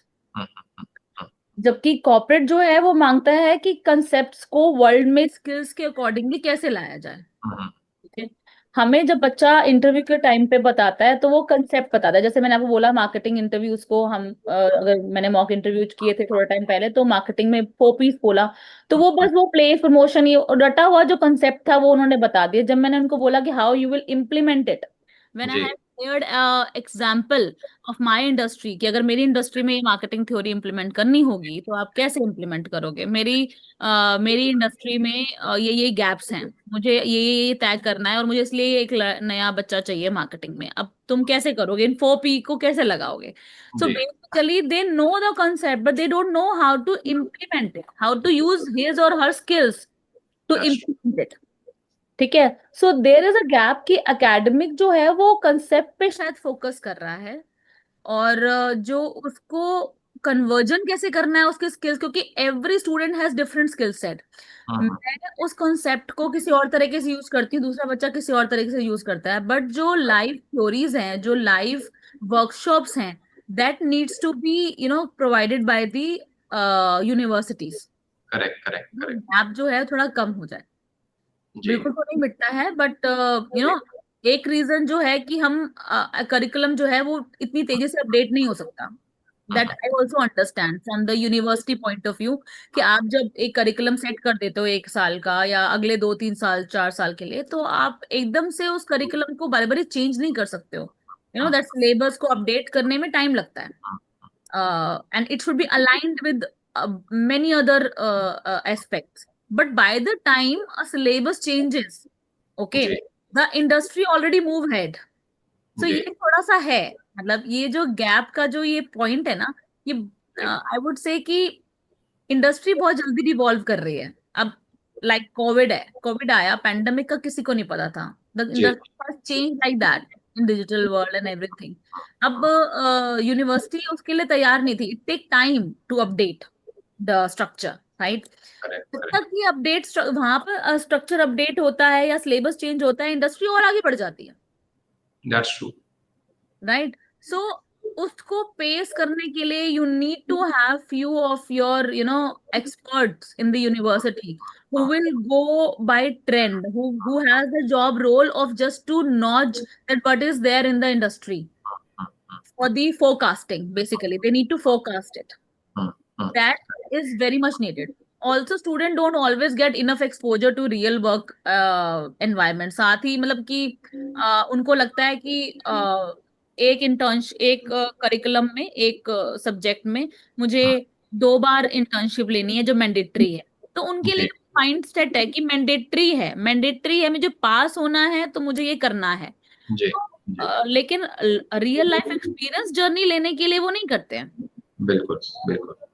जबकि corporate जो है वो मांगता है कि कंसेप्ट्स को वर्ल्ड में स्किल्स के अकॉर्डिंगली कैसे लाया जाए. ठीक है. हमें जब बच्चा इंटरव्यू के टाइम पे बताता है तो वो कंसेप्ट बताता है. जैसे मैंने आपको बोला मार्केटिंग इंटरव्यूज को हम अगर मैंने मॉक इंटरव्यू किए थे थोड़ा टाइम पहले तो मार्केटिंग में 4 पीस बोला तो वो बस वो प्लेस प्रमोशन ये रटा हुआ जो कंसेप्ट था वो उन्होंने बता दिया. जब मैंने उनको बोला कि how you will implement it when I have shared example of my industry कि अगर मेरी इंडस्ट्री में ये मार्केटिंग थ्योरी इंप्लीमेंट करनी होगी तो आप कैसे इंप्लीमेंट करोगे. मेरी इंडस्ट्री में ये गैप्स हैं. मुझे ये तय करना है और मुझे इसलिए एक नया बच्चा चाहिए मार्केटिंग में. अब तुम कैसे करोगे इन 4 P को कैसे लगाओगे. So basically they know the concept but they don't know how to implement it, how to use his or her skills to implement it. ठीक है. So there is a gap कि एकेडमिक जो है वो concept पे शायद focus कर रहा है और जो उसको कन्वर्जन कैसे करना है उसके स्किल्स, क्योंकि every student has different skill set. मैं उस कॉन्सेप्ट को किसी और तरीके से यूज करती हूँ, दूसरा बच्चा किसी और तरीके से यूज करता है. बट जो लाइव थ्योरीज हैं, जो लाइव वर्कशॉप्स हैं, that needs to be provided by the universities. Correct. Gap जो है थोड़ा कम हो जाए. बिल्कुल तो नहीं मिटता है बट एक रीजन जो है कि हम करिकुलम जो है वो इतनी तेजी से अपडेट नहीं हो सकता. That I also understand from the university point of view कि आप जब एक करिकुलम सेट कर देते हो 1 साल का या अगले 2-3 साल 4 साल के लिए तो आप एकदम से उस करिकुलम को बारी बारी चेंज नहीं कर सकते हो. दैट सिलेबस को अपडेट करने में टाइम लगता है and it should be aligned with many other aspects. But by the time a syllabus changes, okay, the industry already move ahead. So ये थोड़ा सा है, मतलब ये जो गैप का जो ये पॉइंट है ना, ये आई वुड से कि इंडस्ट्री बहुत जल्दी रिवॉल्व कर रही है. अब लाइक कोविड आया, पैंडेमिक का किसी को नहीं पता था. The industry change like that in digital world and everything. अब यूनिवर्सिटी उसके लिए तैयार नहीं थी. It take time to update the structure, right. जब तक ये अपडेट वहां पर स्ट्रक्चर अपडेट होता है या सिलेबस चेंज होता है, इंडस्ट्री और आगे बढ़ जाती है. That's true, right. सो उसको पेस करने के लिए you need to have few of your experts in the university who will go by trend, who has the job role of just to nudge that what is there in the industry for the forecasting. Basically they need to forecast it. That is very much needed. Also student don't always get enough exposure to real work environment. साथ ही मतलब कि उनको लगता है कि एक curriculum में एक सब्जेक्ट में मुझे 2 बार इंटर्नशिप लेनी है जो मैंडेटरी है. तो उनके लिए माइंड सेट है कि मैंडेटरी है, मुझे पास होना है तो मुझे ये करना है. लेकिन रियल लाइफ एक्सपीरियंस जर्नी लेने के लिए वो नहीं करते हैं. बिल्कुल.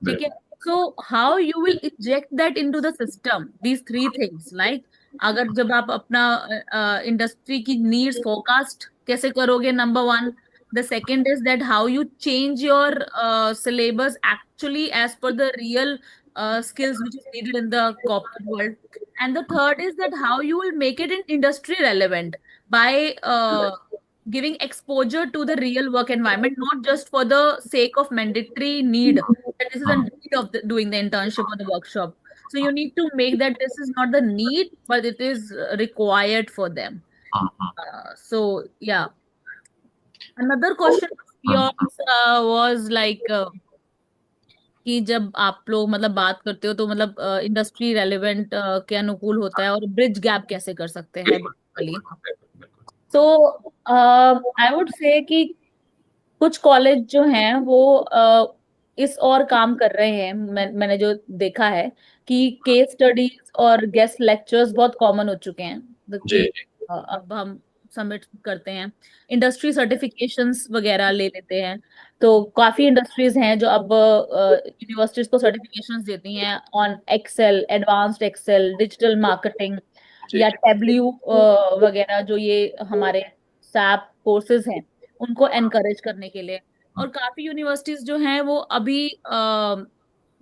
ठीक है. So how you will inject that into the system, these 3 things. Like अगर जब आप अपना इंडस्ट्री की नीड्स फोरकास्ट कैसे करोगे, number 1. The second is that how you change your syllabus actually as per the real skills which is needed in the corporate world. And the third is that how you will make it in industry relevant by giving exposure to the real work environment, not just for the sake of mandatory need that this is a need of doing the internship or the workshop. So you need to make that this is not the need but it is required for them. So yeah, another question of yours was like कि जब आप लोग मतलब बात करते हो तो मतलब इंडस्ट्री रेलेवेंट के अनुकूल होता है और ब्रिज गैप कैसे कर सकते हैं बेसिकली. तो आई वुड से कि कुछ कॉलेज जो हैं वो इस और काम कर रहे हैं। मैंने जो देखा है कि केस स्टडीज और गेस्ट लेक्चर्स बहुत कॉमन हो चुके हैं, जी कि जी अब हम सबमिट करते हैं, इंडस्ट्री सर्टिफिकेशंस वगैरह ले लेते हैं। तो काफी इंडस्ट्रीज हैं जो अब यूनिवर्सिटीज को सर्टिफिकेशंस देती हैं on excel, advanced excel, digital marketing जी या टेब्ल्यू वगैरह, जो ये हमारे सैप कोर्सेज हैं उनको एनकरेज करने के लिए। और काफी यूनिवर्सिटीज जो हैं वो अभी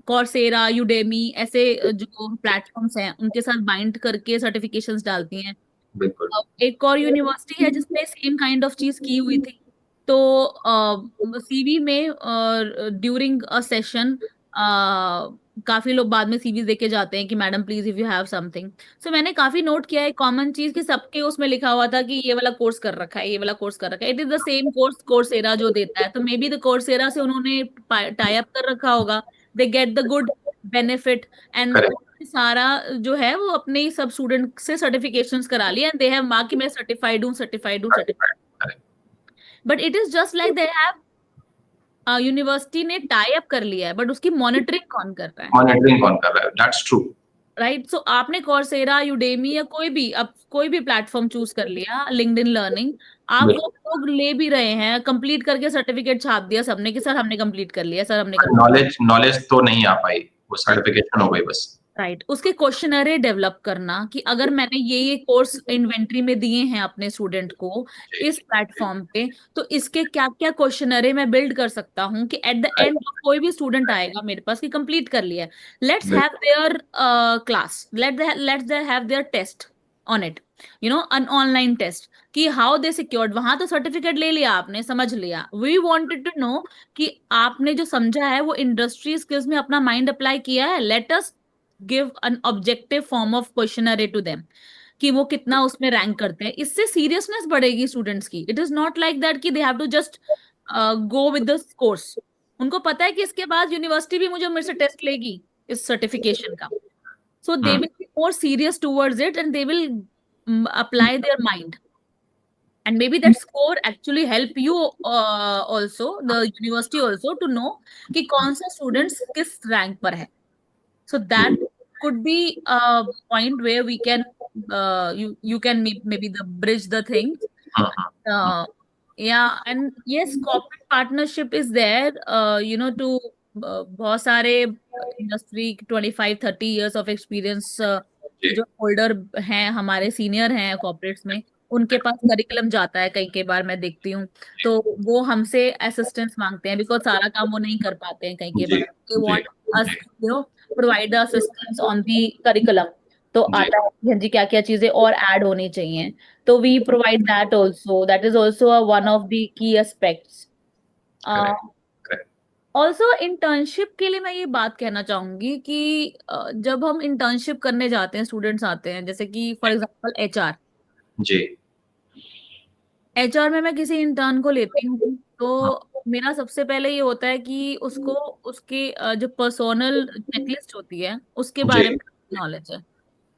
कॉर्सेरा, यूडेमी ऐसे जो प्लेटफॉर्म्स हैं उनके साथ बाइंड करके सर्टिफिकेशंस डालती हैं। बिल्कुल। एक और यूनिवर्सिटी है जिसने सेम काइंड ऑफ चीज की हुई थी। तो सीवी में ड्यूरिंग अ सेशन काफी लोग बाद में सीवी देके जाते हैं कि madam please if you have something. So मैंने काफी नोट किया है कॉमन चीज कि सबके उसमें लिखा हुआ था कि ये वाला कोर्स कर रखा है, ये वाला कोर्स कर रखा है। It is the same course Coursera जो देता है, तो मे बी द कोर्सेरा से उन्होंने टाई अप कर रखा होगा। They get the good benefit, and correct सारा जो है वो अपने ही सब स्टूडेंट से सर्टिफिकेशंस करा लिया, एंड दे हैव मार्क कि मैं सर्टिफाइड हूँ, सर्टिफाइड हूँ, certified. Correct correct. But it is just like they have, university ने टाई अप कर लिया है, बट उसकी मॉनिटरिंग कौन कर रहा है? मॉनिटरिंग कौन कर रहा है, दैट्स ट्रू। राइट। सो आपने कॉर्सेरा, यूडेमी या कोई भी, अब कोई भी प्लेटफॉर्म चूज कर लिया, लिंक्डइन लर्निंग, आप वो बिल्कुल। लोग ले भी रहे हैं, कंप्लीट करके सर्टिफिकेट छाप दिया सबने कि सर हमने कंप्लीट कर लिया, सर हमने कंप्लीट। नॉलेज नॉलेज तो नहीं आ पाई, वो सर्टिफिकेशन हो गई बस। राइट। उसके क्वेश्चनरे डेवलप करना कि अगर मैंने ये कोर्स इन्वेंट्री में दिए हैं अपने स्टूडेंट को जी इस जी। प्लेटफॉर्म पे, तो इसके क्या क्या क्वेश्चनरे मैं बिल्ड कर सकता हूँ कि एट द एंड करेक्ट। कोई भी स्टूडेंट आएगा मेरे पास कि कंप्लीट कर लिया है, लेट्स हैव बिल्कुल। Their class, let's they have their test on it, an online test, कि हाउ दे सिक्योर्ड। वहां तो सर्टिफिकेट ले लिया आपने, समझ लिया, वी वांटेड टू नो कि आपने जो समझा है वो इंडस्ट्री स्किल्स में अपना माइंड अप्लाई किया है। Let us give an objective form of questionnaire to them कि वो कितना उसमें रैंक करते हैं। इससे सीरियसनेस बढ़ेगी स्टूडेंट्स की। It is not like that कि they have to just go with the course. उनको पता है कि इसके बाद यूनिवर्सिटी भी मुझे मेरे से टेस्ट लेगी इस सर्टिफिकेशन का। So they hmm. Will be more serious towards it, and they will apply their mind, and maybe that score actually help you also, the university also, to know कि कौन सा students किस rank पर है. So that बिल्कुल। could be a point where we can you can maybe the bridge the things. Hmm. uh, yeah, and yes, corporate partnership is there, to बहुत सारे industry 25-30 years of experience जी जो holder हैं, हमारे senior हैं corporates में, उनके पास curriculum जाता है कई कई बार, मैं देखती हूँ। तो वो हमसे असिस्टेंस मांगते हैं बिकॉज सारा काम वो नहीं कर पाते हैं कई कई जी बार, दे जी वांट अस जी provide assistance on the curriculum. तो जी। आता है कि हाँ जी क्या क्या चीजें और ऐड होनी चाहिए, तो we provide that also, that is also one of the key aspects. Correct correct. Also internship के लिए मैं ये बात कहना चाहूंगी कि जब हम इंटर्नशिप करने जाते हैं, स्टूडेंट्स आते हैं, जैसे कि फॉर एग्जांपल एचआर, जी। एचआर में मैं किसी इंटर्न को लेती हूँ, तो मेरा सबसे पहले ये होता है कि उसको उसके जो पर्सोनल चेकलिस्ट होती है उसके जी बारे में नॉलेज है,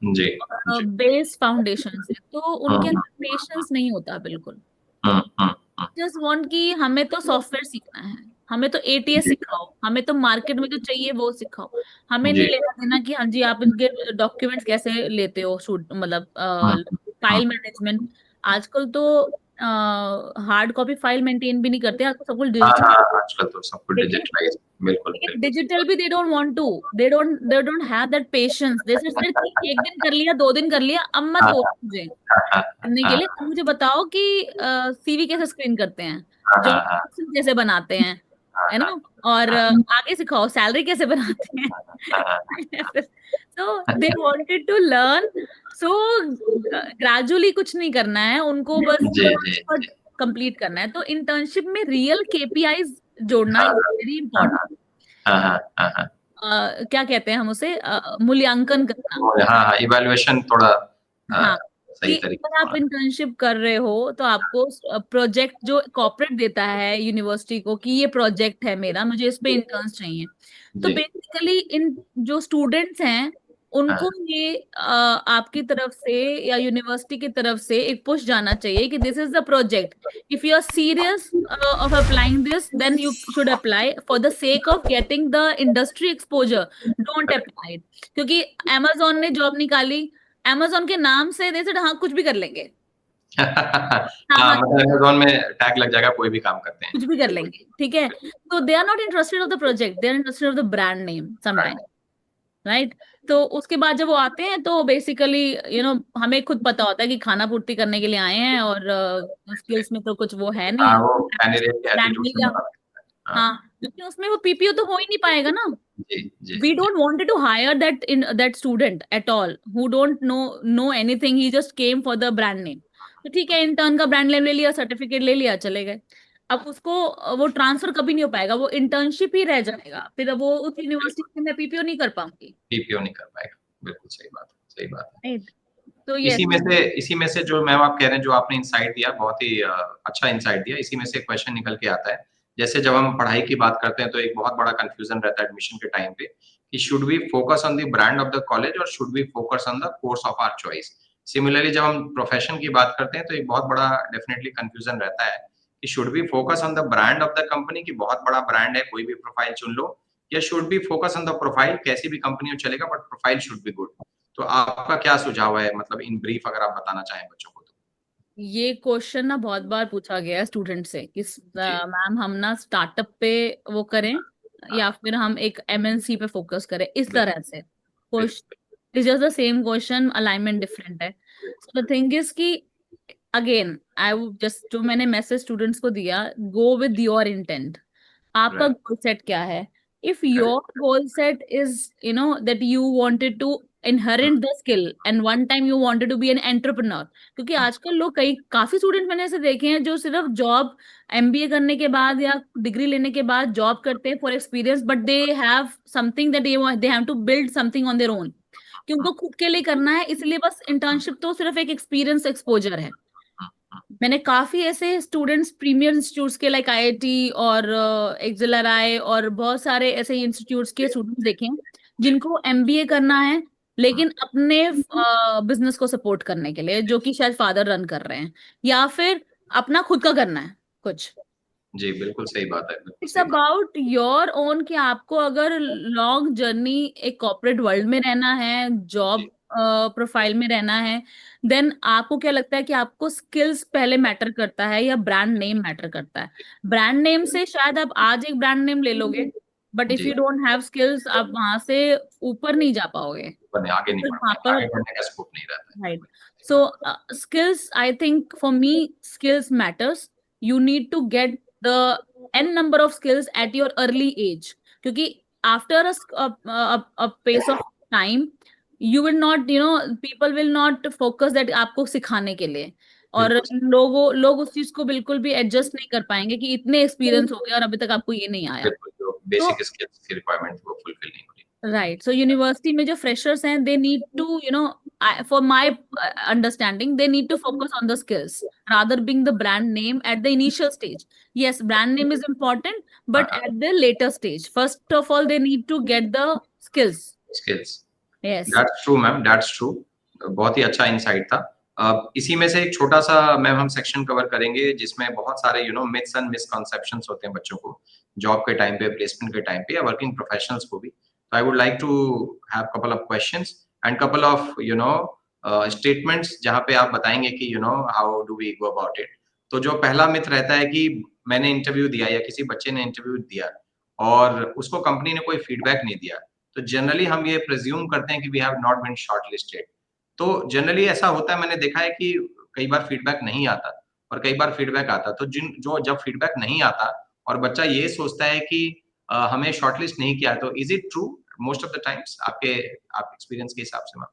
जी जी। बेस फाउंडेशन से, तो उनके हम्म अंदर पेशेंस नहीं होता बिल्कुल। हम्म हम्म जस्ट वांट कि हमें तो सॉफ्टवेयर सीखना है, हमें तो एटीएस जी सिखाओ, हमें तो मार्केट में जो चाहिए वो सिखाओ, हमें नहीं जी। लेना देना कि हाँ जी आप इनके डॉक्यूमेंट्स कैसे लेते हो, शूट मतलब हम्म। File management. आजकल तो हार्ड कॉपी फाइल मेंटेन भी नहीं करते, आजकल सब कुछ हाँ डिजिटल। हाँ, आजकल तो सब कुछ लेकिन डिजिटलाइज। बिल्कुल लेकिन बिल्कुल सही डिजिटल बात। भी they don't have that patience. They say sir कि एक दिन कर लिया, 2 दिन कर लिया, अब मत हाँ बोलो हाँ मुझे हाँ करने के हाँ लिए। अब मुझे बताओ कि सीवी कैसे स्क्रीन करते हैं, हाँ जॉब हाँ हाँ कैसे बनाते हैं, हाँ है हाँ ना, और आगे सिखाओ सैलरी कैसे बनाते हैं। हाँ so they wanted to learn. So gradually कुछ नहीं करना है उनको, बस जी जी जी। कंप्लीट करना है। तो इंटर्नशिप में रियल केपीआईज जोड़ना हाँ इज वेरी हाँ इंपॉर्टेंट। हाँ हाँ हाँ हाँ क्या कहते हैं हम उसे, मूल्यांकन करना। हाँ हाँ, इवैल्यूएशन थोड़ा हाँ, सही कि तरीके अगर से आप होना। इंटर्नशिप कर रहे हो तो आपको प्रोजेक्ट जो कॉर्पोरेट देता है यूनिवर्सिटी को कि ये प्रोजेक्ट है मेरा, मुझे इस पे इंटर्न्स चाहिए, तो जी बेसिकली इन जो स्टूडेंट्स हैं उनको ये आपकी तरफ से या यूनिवर्सिटी की तरफ से एक पुश जाना चाहिए कि this is the project, if you are serious of applying this then you should apply for the sake of getting the industry exposure, don't apply. क्योंकि amazon ने जॉब निकाली, amazon के नाम से दे सेड हाँ कुछ भी कर लेंगे। हाँ हाँ, हाँ मतलब अमेज़न में टैग लग जाएगा, कोई भी काम करते हैं। कुछ भी कर लेंगे, ठीक है। तो they are not interested of the project, they are interested of the brand name sometime, right. तो उसके बाद जब वो आते हैं तो बेसिकली हमें खुद पता होता है कि खाना पूर्ति करने के लिए आए हैं, और स्किल्स में तो कुछ वो है नहीं, हाँ, वो कैंडिडेट के ब्रांड एटीट्यूड मिल से गया। बता सकते हैं। हाँ, हाँ लेकिन उसमें वो पीपीओ तो हो ही नहीं पाएगा ना। जी, जी, We ji. don't wanted to hire that student at all who don't know anything, he just came for the brand name। तो ठीक है, इंटर्न का ब्रांड नेम ले लिया, सर्टिफिकेट ले लिया, चले गए। अब उसको वो ट्रांसफर कभी नहीं हो पाएगा, वो इंटर्नशिप ही रह जाएगा, फिर अब वो उस यूनिवर्सिटी बिल्कुल, में मैं पीपीओ नहीं कर पाऊंगी, पीपीओ नहीं कर पाएगा। बिल्कुल सही बात है, सही बात है। राइट। तो यस। इसी में से जो मैम आप कह रहे हैं, जो आपने इनसाइट दिया, बहुत ही अच्छा इनसाइट दिया। इसी में से एक क्वेश्चन निकल के आता है। जैसे जब हम पढ़ाई की बात करते हैं तो एक बहुत बड़ा कन्फ्यूजन रहता है एडमिशन के टाइम पे कि should we focus on the brand of the college or should we focus on the course of our choice. Similarly जब हम प्रोफेशन की बात करते हैं तो एक बहुत बड़ा डेफिनेटली कन्फ्यूजन रहता है कि should we focus on the brand of the company की बहुत बड़ा ब्रांड है, कोई भी प्रोफाइल चुन लो, या should be focus on the profile, कैसी भी कंपनी हो चलेगा but profile should be good. तो आपका क्या सुझाव है, मतलब इन ब्रीफ अगर आप बताना चाहें बच्चों को तो? ये क्वेश्चन ना बहुत बार पूछा गया है स्टूडेंट से कि जी। मैम हम ना स्टार्टअप पे वो करें हाँ, या फिर हम एक एमएनसी पे फोकस करें, इस तरह बिल्कुल, से बिल्कुल, question is just the same question, alignment different है। सो द थिंग इज कि अगेन आई जस्ट जो मैंने मैसेज स्टूडेंट्स को दिया, गो विद योर इंटेंट, आपका राइट, गोल सेट क्या है। If your correct, goal set is that you wanted to inherit the skill and one time you wanted to be an entrepreneur, क्योंकि आजकल लोग कई काफी स्टूडेंट मैंने ऐसे देखे हैं जो सिर्फ जॉब एमबीए करने के बाद या डिग्री लेने के बाद जॉब करते हैं for experience, but they have something that they have to build something on their own, कि उनको खुद के लिए करना है, इसलिए बस इंटर्नशिप तो सिर्फ एक एक्सपीरियंस एक्सपोजर है। मैंने काफी ऐसे स्टूडेंट्स प्रीमियर इंस्टीट्यूट्स के लाइक आईआईटी और एक्सेलराई और बहुत सारे ऐसे इंस्टीट्यूट्स के स्टूडेंट्स देखे हैं जिनको एमबीए करना है, लेकिन अपने बिजनेस को सपोर्ट करने के लिए, जो कि शायद फादर रन कर रहे हैं, या फिर अपना खुद का करना है कुछ। जी, बिल्कुल सही बात है, बिल्कुल इट्स सही बात अबाउट योर ओन, कि आपको अगर लॉन्ग जर्नी एक कॉर्पोरेट वर्ल्ड में रहना है, है। जी, जॉब प्रोफाइल में रहना है, देन आपको क्या लगता है कि आपको स्किल्स पहले मैटर करता है या ब्रांड नेम मैटर करता है। ब्रांड नेम से शायद आप आज एक ब्रांड नेम ले लोगे, बट इफ जी, यू डोंट हैव स्किल्स आप वहां से ऊपर नहीं जा पाओगे, बने आगे नहीं फिर बढ़ वहां पाएँगे, पर, आगे बढ़ने का स्कोप नहीं रहता है। right। बिल्कुल सही So बात skills, I think for me, skills matters. You need to get the n number of skills at your early age. क्योंकि after a pace of time, you will not, people will not focus that आपको सिखाने के लिए, है। और बिल्कुल सही, लोग उस चीज को बिल्कुल भी एडजस्ट नहीं कर पाएंगे कि इतने एक्सपीरियंस हो गया और अभी तक आपको ये नहीं आया। बिल्कुल जो तो बेसिक स्किल्स की रिक्वायरमेंट वो फुलफिल नहीं हो रही। राइट, सो यूनिवर्सिटी में जो फ्रेशर्स हैं they need to for my understanding they need to focus on the skills rather being the brand name at the initial stage. Yes, brand name is important, हाँ, but हाँ, at the later stage, first of all they need to get the skills। Skills. Yes। That's true ma'am, that's true. बहुत ही अच्छा insight था। इसी में से एक छोटा-सा मैम हम सेक्शन कवर करेंगे जिसमें बहुत सारे मिथ्स एंड मिसकंसेप्शंस होते हैं बच्चों को, जॉब के टाइम पे, प्लेसमेंट के टाइम पे या वर्किंग प्रोफेशनल्स को भी। तो I would like to have couple of questions and couple of statements जहाँ पे आप बताएँगे कि how do we go about it. तो जो पहला मिथ रहता है कि मैंने इंटरव्यू दिया या किसी बच्चे ने इंटरव्यू दिया और उसको कंपनी ने कोई फीडबैक नहीं दिया, तो जनरली हम ये प्रिज्यूम करते हैं कि we have not been shortlisted. तो जनरली ऐसा होता है, मैंने देखा है कि कई बार फीडबैक नहीं आता और कई बार फीडबैक आता। तो जब फीडबैक नहीं आता और बच्चा ये सोचता है कि हमें शॉर्टलिस्ट नहीं किया, तो is it true most of the times आप एक्सपीरियंस के हिसाब से ma'am?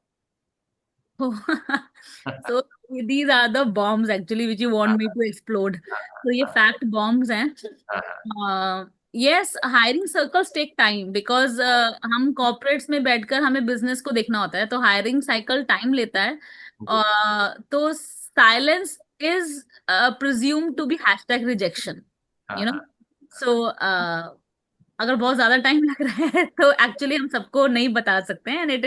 So these are the bombs actually which you want हाँ, me to explode. हाँ, तो ये हाँ, फैक्ट बॉम्ब्स हैं। हाँ, हाँ, yes, hiring circles take time because हम कॉर्पोरेट्स में बैठकर हमें बिजनेस को देखना होता है, तो हायरिंग साइकिल टाइम लेता है। जी, तो silence is presume to be hashtag rejection, हाँ, यू नो। हाँ, सो अगर बहुत ज्यादा टाइम लग रहा है तो एक्चुअली हम सबको नहीं बता सकते हैं, and it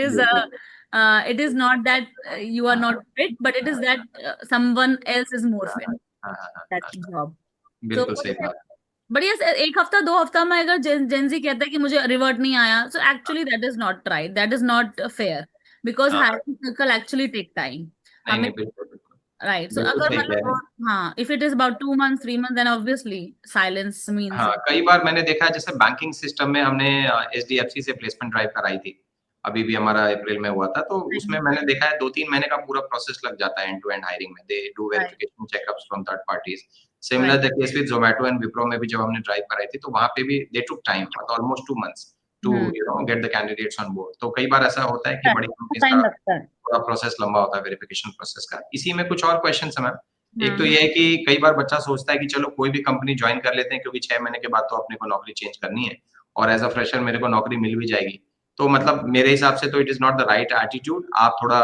is not that you are not fit, but it is that someone else is more fit हाँ हाँ हाँ दैट हाँ, जॉब। तो बिल्कुल सही बात। बढ़िया से एक हफ्ता 2 हफ्ता में अगर जेंजी कहता है कि मुझे रिवर्ट नहीं आया, so actually that is not right, that is not fair, because हाँ, hiring circle actually take time नहीं हमें। नहीं, बिल्कुल बिल्कुल, राइट, सो बिल्कुल अगर सही कह रहे हैं। मतलब हाँ, if it is about 2 months 3 months then obviously silence means. हाँ, कई बार मैंने देखा है, जैसे बैंकिंग सिस्टम में हमने एचडीएफसी से प्लेसमेंट ड्राइव कराई थी, अभी भी हमारा अप्रैल में हुआ था, तो उसमें मैंने देखा है 2-3 महीने का पूरा प्रोसेस लग जाता है एंड टू एंड हायरिंग में। They do right verification checkups from third parties. Similar right. The case with Zomato and Wipro में भी जब हमने ड्राइव कराई थी, तो वहां पे भी they took time, almost 2 months to hmm, get the candidates on board. तो कई बार ऐसा होता है कि बड़ी कंपनीज टाइम का लगता है। पूरा प्रोसेस लंबा होता है वेरिफिकेशन प्रोसेस का। इसी में कुछ और क्वेश्चन है मैम। एक तो हाँ ये है कि कई बार बच्चा सोचता है कि चलो कोई भी कंपनी ज्वाइन कर लेते हैं, क्योंकि 6 महीने के बाद तो अपने को नौकरी चेंज करनी है, और एज अ फ्रेशर मेरे को नौकरी मिल भी जाएगी। तो मतलब मेरे हिसाब से तो it is not the right attitude. आप थोड़ा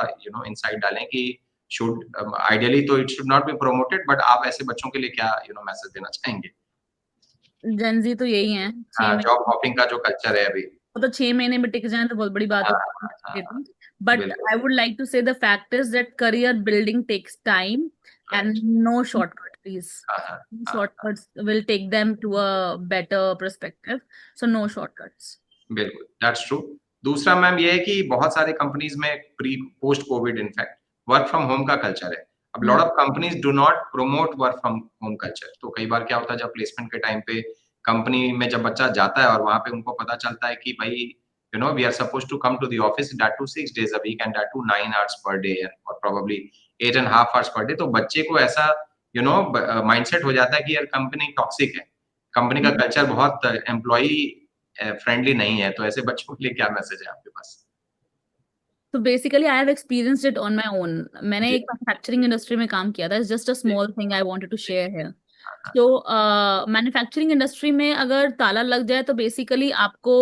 इनसाइट डालें कि शुड आइडियली तो it should not B promoted, but आप ऐसे बच्चों के लिए क्या मैसेज देना चाहेंगे? जेंजी तो यही है, छह हाँ, जॉब महीने हॉपिंग का जो कल्चर है अभी। वो तो 6 महीने में टिक जाए तो बहुत बड़ी बात हाँ होती हाँ हाँ हाँ, है। बट बिल्कुल। I would like to say the fact is that career building takes time right. And no shortcut please. हाँ हाँ हाँ, Shortcuts will take them to a better perspective, so no shortcuts. बिल्कुल, दैट्स ट्रू। दूसरा ma'am ये है कि बहुत सारे कंपनीज में pre post Covid in fact work from home का कल्चर है। अब lot Hmm. Of companies do not promote work from home culture. तो कई बार क्या होता है, जब प्लेसमेंट के टाइम पे कंपनी में जब बच्चा जाता है और वहां पे उनको पता चलता है कि भाई we are suppose to come to the office that too 6 days a week and that to 9 hours per day और probably 8.5 hours per day, तो बच्चे को ऐसा माइंडसेट हो जाता है कि यार कंपनी टॉक्सिक है, कंपनी का कल्चर बहुत एम्प्लॉई फ्रेंडली नहीं है। तो ऐसे बच्चों के लिए क्या मैसेज है आपके पास? So basically, I have experienced it on my own. मैंने जी एक मैन्युफैक्चरिंग इंडस्ट्री में काम किया था. It's just a ji small thing I wanted to ji, share here. हाँ हाँ, तो मैन्युफैक्चरिंग इंडस्ट्री में अगर ताला लग जाए तो बेसिकली आपको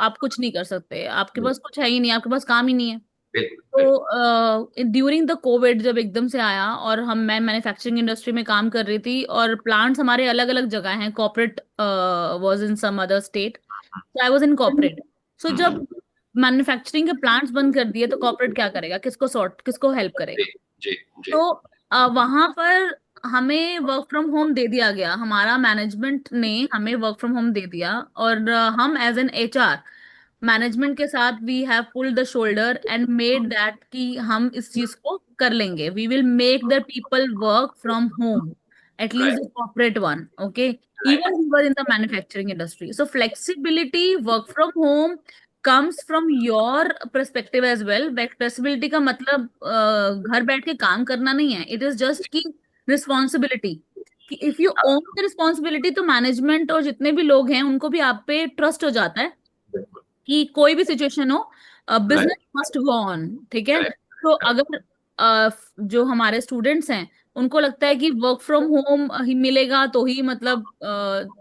आप कुछ नहीं कर सकते, आपके पास बिल्कुल कुछ है ही नहीं, आपके पास काम ही नहीं है। बिल्कुल बिल्कुल। तो ड्यूरिंग द कोविड जब एकदम से आया और मैं मैन्युफैक्चरिंग इंडस्ट्री में काम कर रही थी और प्लांट्स हमारे अलग अलग जगह हैं, corporate was in some other state, I was in corporate. So hmm, जब मैन्युफैक्चरिंग के प्लांट्स बंद कर दिए तो कॉर्पोरेट क्या करेगा, किसको हेल्प जी करेगा? जी जी, तो वहां पर हमें वर्क फ्रॉम होम दे दिया गया, हमारा मैनेजमेंट ने हमें वर्क फ्रॉम होम दे दिया, और हम एज एन एचआर मैनेजमेंट के साथ we have pulled the shoulder and made that कि हम इस चीज को कर लेंगे, we will make the people work from home, right at least the corporate one, okay. Right, even we were in the manufacturing industry, so flexibility work from home comes from your perspective as well. Flexibility का मतलब घर बैठ के काम करना नहीं है, it is just की रिस्पॉन्सिबिलिटी, कि if you own the responsibility तो मैनेजमेंट और जितने भी लोग हैं उनको भी आप पे ट्रस्ट हो जाता है बिल्कुल कि कोई भी सिचुएशन हो, right, business must go on, ठीक है। करेक्ट तो करेक्ट, अगर जो हमारे स्टूडेंट्स हैं उनको लगता है कि वर्क फ्रॉम होम ही मिलेगा तो ही मतलब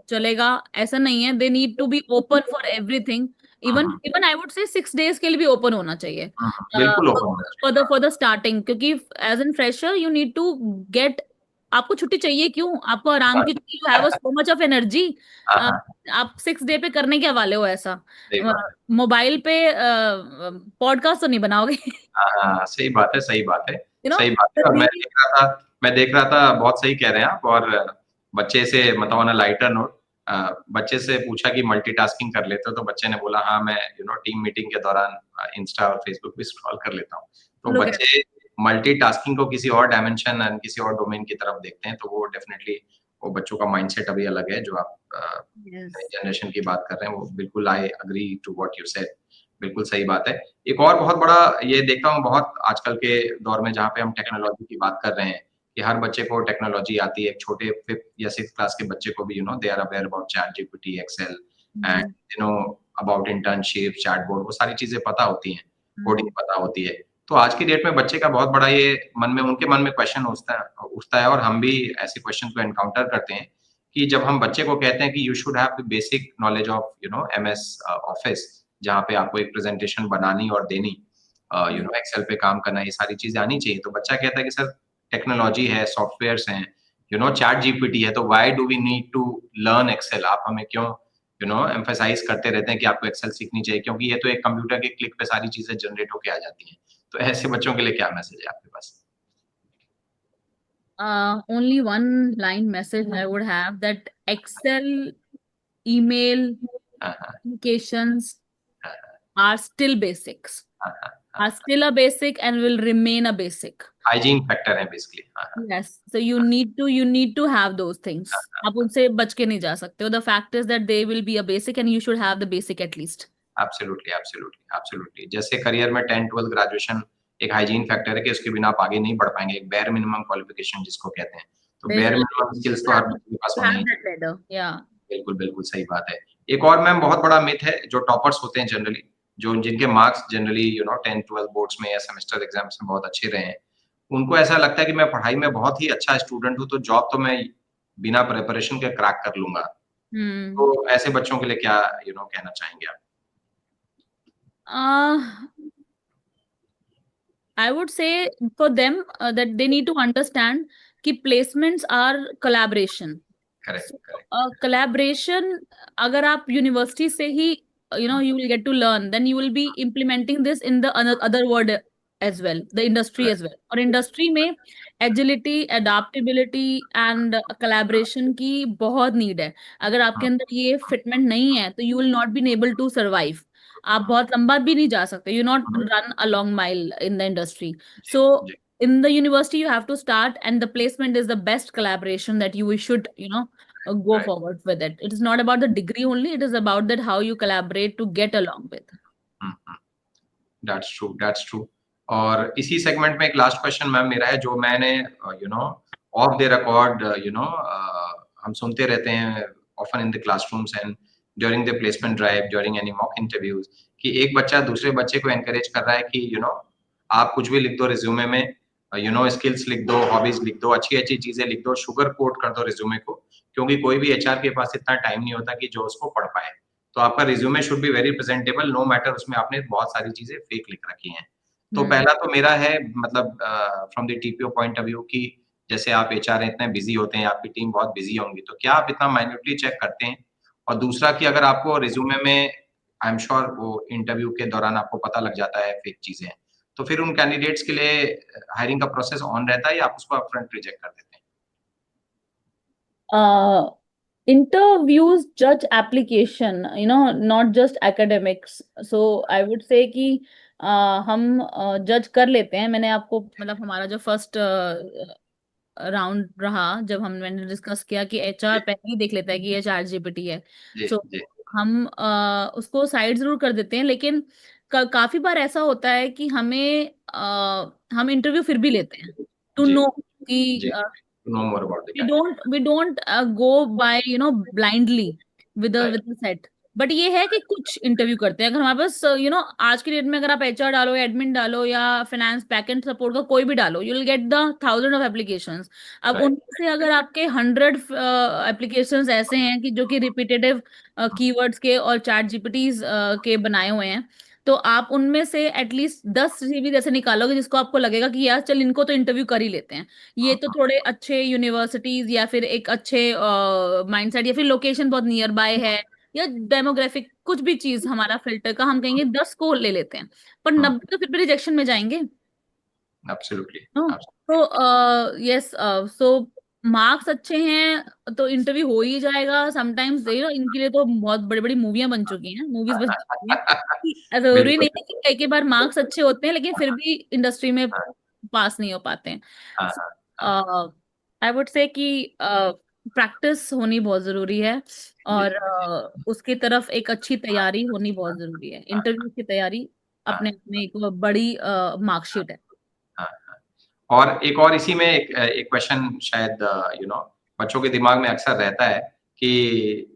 चलेगा, ऐसा नहीं है, they need to be open for everything. Even even I would say 6 days के लिए भी ओपन होना चाहिए बिल्कुल ओपन होना चाहिए। फॉर द स्टार्टिंग, क्योंकि as an fresher you need to get, आपको छुट्टी चाहिए क्यों, आपको आराम की, you have so much of energy, हाँ हाँ, आप 6 day पे करने क्या वाले हो ऐसा, सही बात है। मोबाइल पे पॉडकास्ट तो नहीं बनाओगे हाँ हाँ, सही बात है, सही बात है, यू नो। सही बात है। और मैं देख रहा था, बहुत सही कह रहे हैं आप। और बच्चे से मतलब ऑन अ लाइटर नोट, बच्चे से पूछा कि मल्टीटास्किंग कर लेते हो, तो बच्चे ने बोला हाँ, मैं टीम मीटिंग के दौरान इंस्टा और फेसबुक भी स्क्रॉल कर लेता हूँ। तो लुक एट, बच्चे मल्टीटास्किंग को किसी और डायमेंशन एंड किसी और डोमेन की तरफ देखते हैं, तो वो डेफिनेटली वो बच्चों का माइंडसेट अभी अलग है। जो आप यस, नई जनरेशन की बात कर रहे हैं, वो बिल्कुल I agree to what you said, बिल्कुल सही बात है। एक और बहुत बड़ा ये देखता हूँ बहुत आजकल के दौर में, जहाँ पे हम टेक्नोलॉजी की बात कर रहे हैं, कि हर बच्चे को टेक्नोलॉजी आती है। एक छोटे 5th या 6th क्लास के बच्चे को भी they are aware about ChatGPT, Excel and about internship, chatbot, वो सारी चीजें पता होती हैं, कोडिंग पता होती है। तो आज की डेट में बच्चे का बहुत बड़ा ये उनके मन में क्वेश्चन उठता है, और हम भी ऐसे क्वेश्चन को एनकाउंटर करते हैं कि जब हम बच्चे को कहते हैं कि you should have the basic knowledge of MS Office, जहाँ पे आपको एक प्रेजेंटेशन बनानी और देनी, एक्सेल पे काम करना, ये सारी चीजें आनी चाहिए। तो बच्चा कहता है कि सर टेक्नोलॉजी है, सॉफ्टवेयर्स हैं, चैट जीपीटी है, तो why do we need to learn Excel? आप हमें क्यों एम्फेसाइज करते रहते हैं कि आपको एक्सेल सीखनी चाहिए, क्योंकि ये तो एक कंप्यूटर के क्लिक पे सारी चीजें जनरेट होके आ जाती हैं। तो ऐसे बच्चों के लिए क्या मैसेज है आपके पास? Only one line message I would have, that Excel, email, हाँ, हाँ, applications हाँ, are still basics, हाँ, हाँ, हाँ। are still a basic and will remain a basic. Hygiene factor है बेसिकली। हाँ, हाँ, Yes, so you need to have those things. आप उनसे बच के नहीं जा सकते हो. The fact is that they will be a basic and you should have the basic at least. Absolutely, absolutely, absolutely. जैसे करियर में 10th 12th ग्रेजुएशन एक हाइजीन फैक्टर है कि उसके बिना आप आगे नहीं बढ़ पाएंगे, एक बेयर मिनिमम क्वालिफिकेशन जिसको कहते हैं। तो There बेयर should minimum skills to have, हर बच्चे के पास to होने have ही that चाहिए। ladder. Yeah. बिल्कुल, बिल्कुल सही बात है। एक और मैम बहुत बड़ा मिथ है, जो टॉपर्स होते हैं जनरली, जो जिनके marks generally 10th 12th boards में या सेमेस्टर एग्जाम्स में बहुत अच्छे रहे हैं, उनको ऐसा लगता है कि मैं पढ़ाई में बहुत ही अच्छा स्टूडेंट हूँ, तो जॉब तो मैं बिना प्रिपरेशन के क्रैक कर लूंगा। Hmm. तो ऐसे बच्चों के लिए क्या कहना चाहेंगे आप? Uh, I would say for them that they need to understand कि placements are collaboration. Correct, So, correct. collaboration, अगर आप यूनिवर्सिटी से ही you will get to learn, then you will be implementing this in the other world as well, the industry as well. और industry में agility, adaptability and collaboration की बहुत need है. अगर आपके अंदर ये fitment नहीं है, तो you will not be able to survive. आप बहुत लंबा भी नहीं जा सकते. You not run a long mile in the industry. जी, So जी, in the university you have to start, and the placement is the best collaboration that you should go right. forward with it. It is not about the degree only, it is about that how you collaborate to get along with. That's true, that's true. और इसी segment में एक last question ma'am मेरा है, जो मैंने of the record हम सुनते रहते हैं often in the classrooms and during the placement drive, during any mock interviews, कि एक बच्चा दूसरे बच्चे को एनकरेज कर रहा है कि आप कुछ भी लिख दो रिज्यूमे में, स्किल्स लिख दो, हॉबीज लिख दो, अच्छी अच्छी चीजें लिख दो, शुगर कोट कर दो रिज्यूमे को, क्योंकि कोई भी एचआर के पास इतना टाइम नहीं होता कि जो उसको पढ़ पाए। तो आपका resume should be very presentable, no matter उसमें आपने बहुत सारी चीजें फेक लिख रखी हैं। तो पहला तो मेरा है, मतलब from the TPO point of view, कि जैसे आप एचआर इतने बिजी होते हैं, आपकी टीम बहुत बिजी होंगी, तो क्या आप इतना माइन्यूटली चेक करते हैं? और दूसरा कि अगर आपको रिज्यूमे में, आई एम श्योर वो इंटरव्यू के दौरान आपको पता लग जाता है फेक चीजें, तो फिर उन कैंडिडेट्स के लिए हायरिंग का प्रोसेस ऑन रहता है या आप उसको अपफ्रंट रिजेक्ट कर देते हैं? Interviews judge application, not just academics. So I would say कि हम जज कर लेते हैं. मैंने आपको मतलब हमारा जो फर्स्ट राउंड रहा, जब मैंने डिस्कस किया कि एचआर जी, पहले ही देख लेता है कि ये चैट जीपीटी है. जी, सो जी, हम उसको साइड जरूर कर देते हैं, लेकिन काफी बार ऐसा होता है कि हम इंटरव्यू फिर भी लेते हैं टू जी, नो कि जी, know more about the we don't go by blindly with the candidate. with the set. But ये है कि कुछ इंटरव्यू करते हैं. अगर हमारे पास आज की डेट में अगर आप एचआर डालो, एडमिन डालो या फाइनेंस बैकएंड सपोर्ट का कोई भी डालो, you will get the thousand of applications. अब राइट, उनमें से अगर आपके 100 एप्लीकेशंस ऐसे हैं कि जो कि रिपीटेटिव कीवर्ड्स के और चैट जीपीटीज के बनाए हुए हैं, तो आप उनमें से एटलीस्ट 10 सीवी जैसे निकालोगे जिसको आपको लगेगा कि यार चल इनको तो इंटरव्यू कर ही लेते हैं. ये तो थोड़े अच्छे यूनिवर्सिटीज या फिर एक अच्छे माइंडसेट या फिर लोकेशन बहुत नियर बाय है, या डेमोग्राफिक कुछ भी चीज हमारा फिल्टर का हम कहेंगे 10 को ले लेते हैं, पर 90 तो फिर भी रिजेक्शन में जाएंगे. Absolutely, no. तो यस, सो मार्क्स अच्छे हैं तो इंटरव्यू हो ही जाएगा. समटाइम्स इनके लिए तो बहुत बड़ी बड़ी मूवियां बन चुकी हैं, मूवीज बन चुकी हैं. जरूरी बिल्कुल, नहीं है कि कई कई बार मार्क्स अच्छे होते हैं लेकिन फिर भी इंडस्ट्री में हाँ, पास नहीं हो पाते हैं. हाँ, हाँ, हाँ, आई वुड से कि प्रैक्टिस होनी बहुत जरूरी है, जी, और उसकी तरफ एक अच्छी तैयारी होनी बहुत जरूरी है. हाँ, इंटरव्यू की तैयारी हाँ, अपने आप में एक बड़ी मार्कशीट है. हाँ, हाँ। और एक और इसी में एक क्वेश्चन शायद बच्चों के दिमाग में अक्सर रहता है कि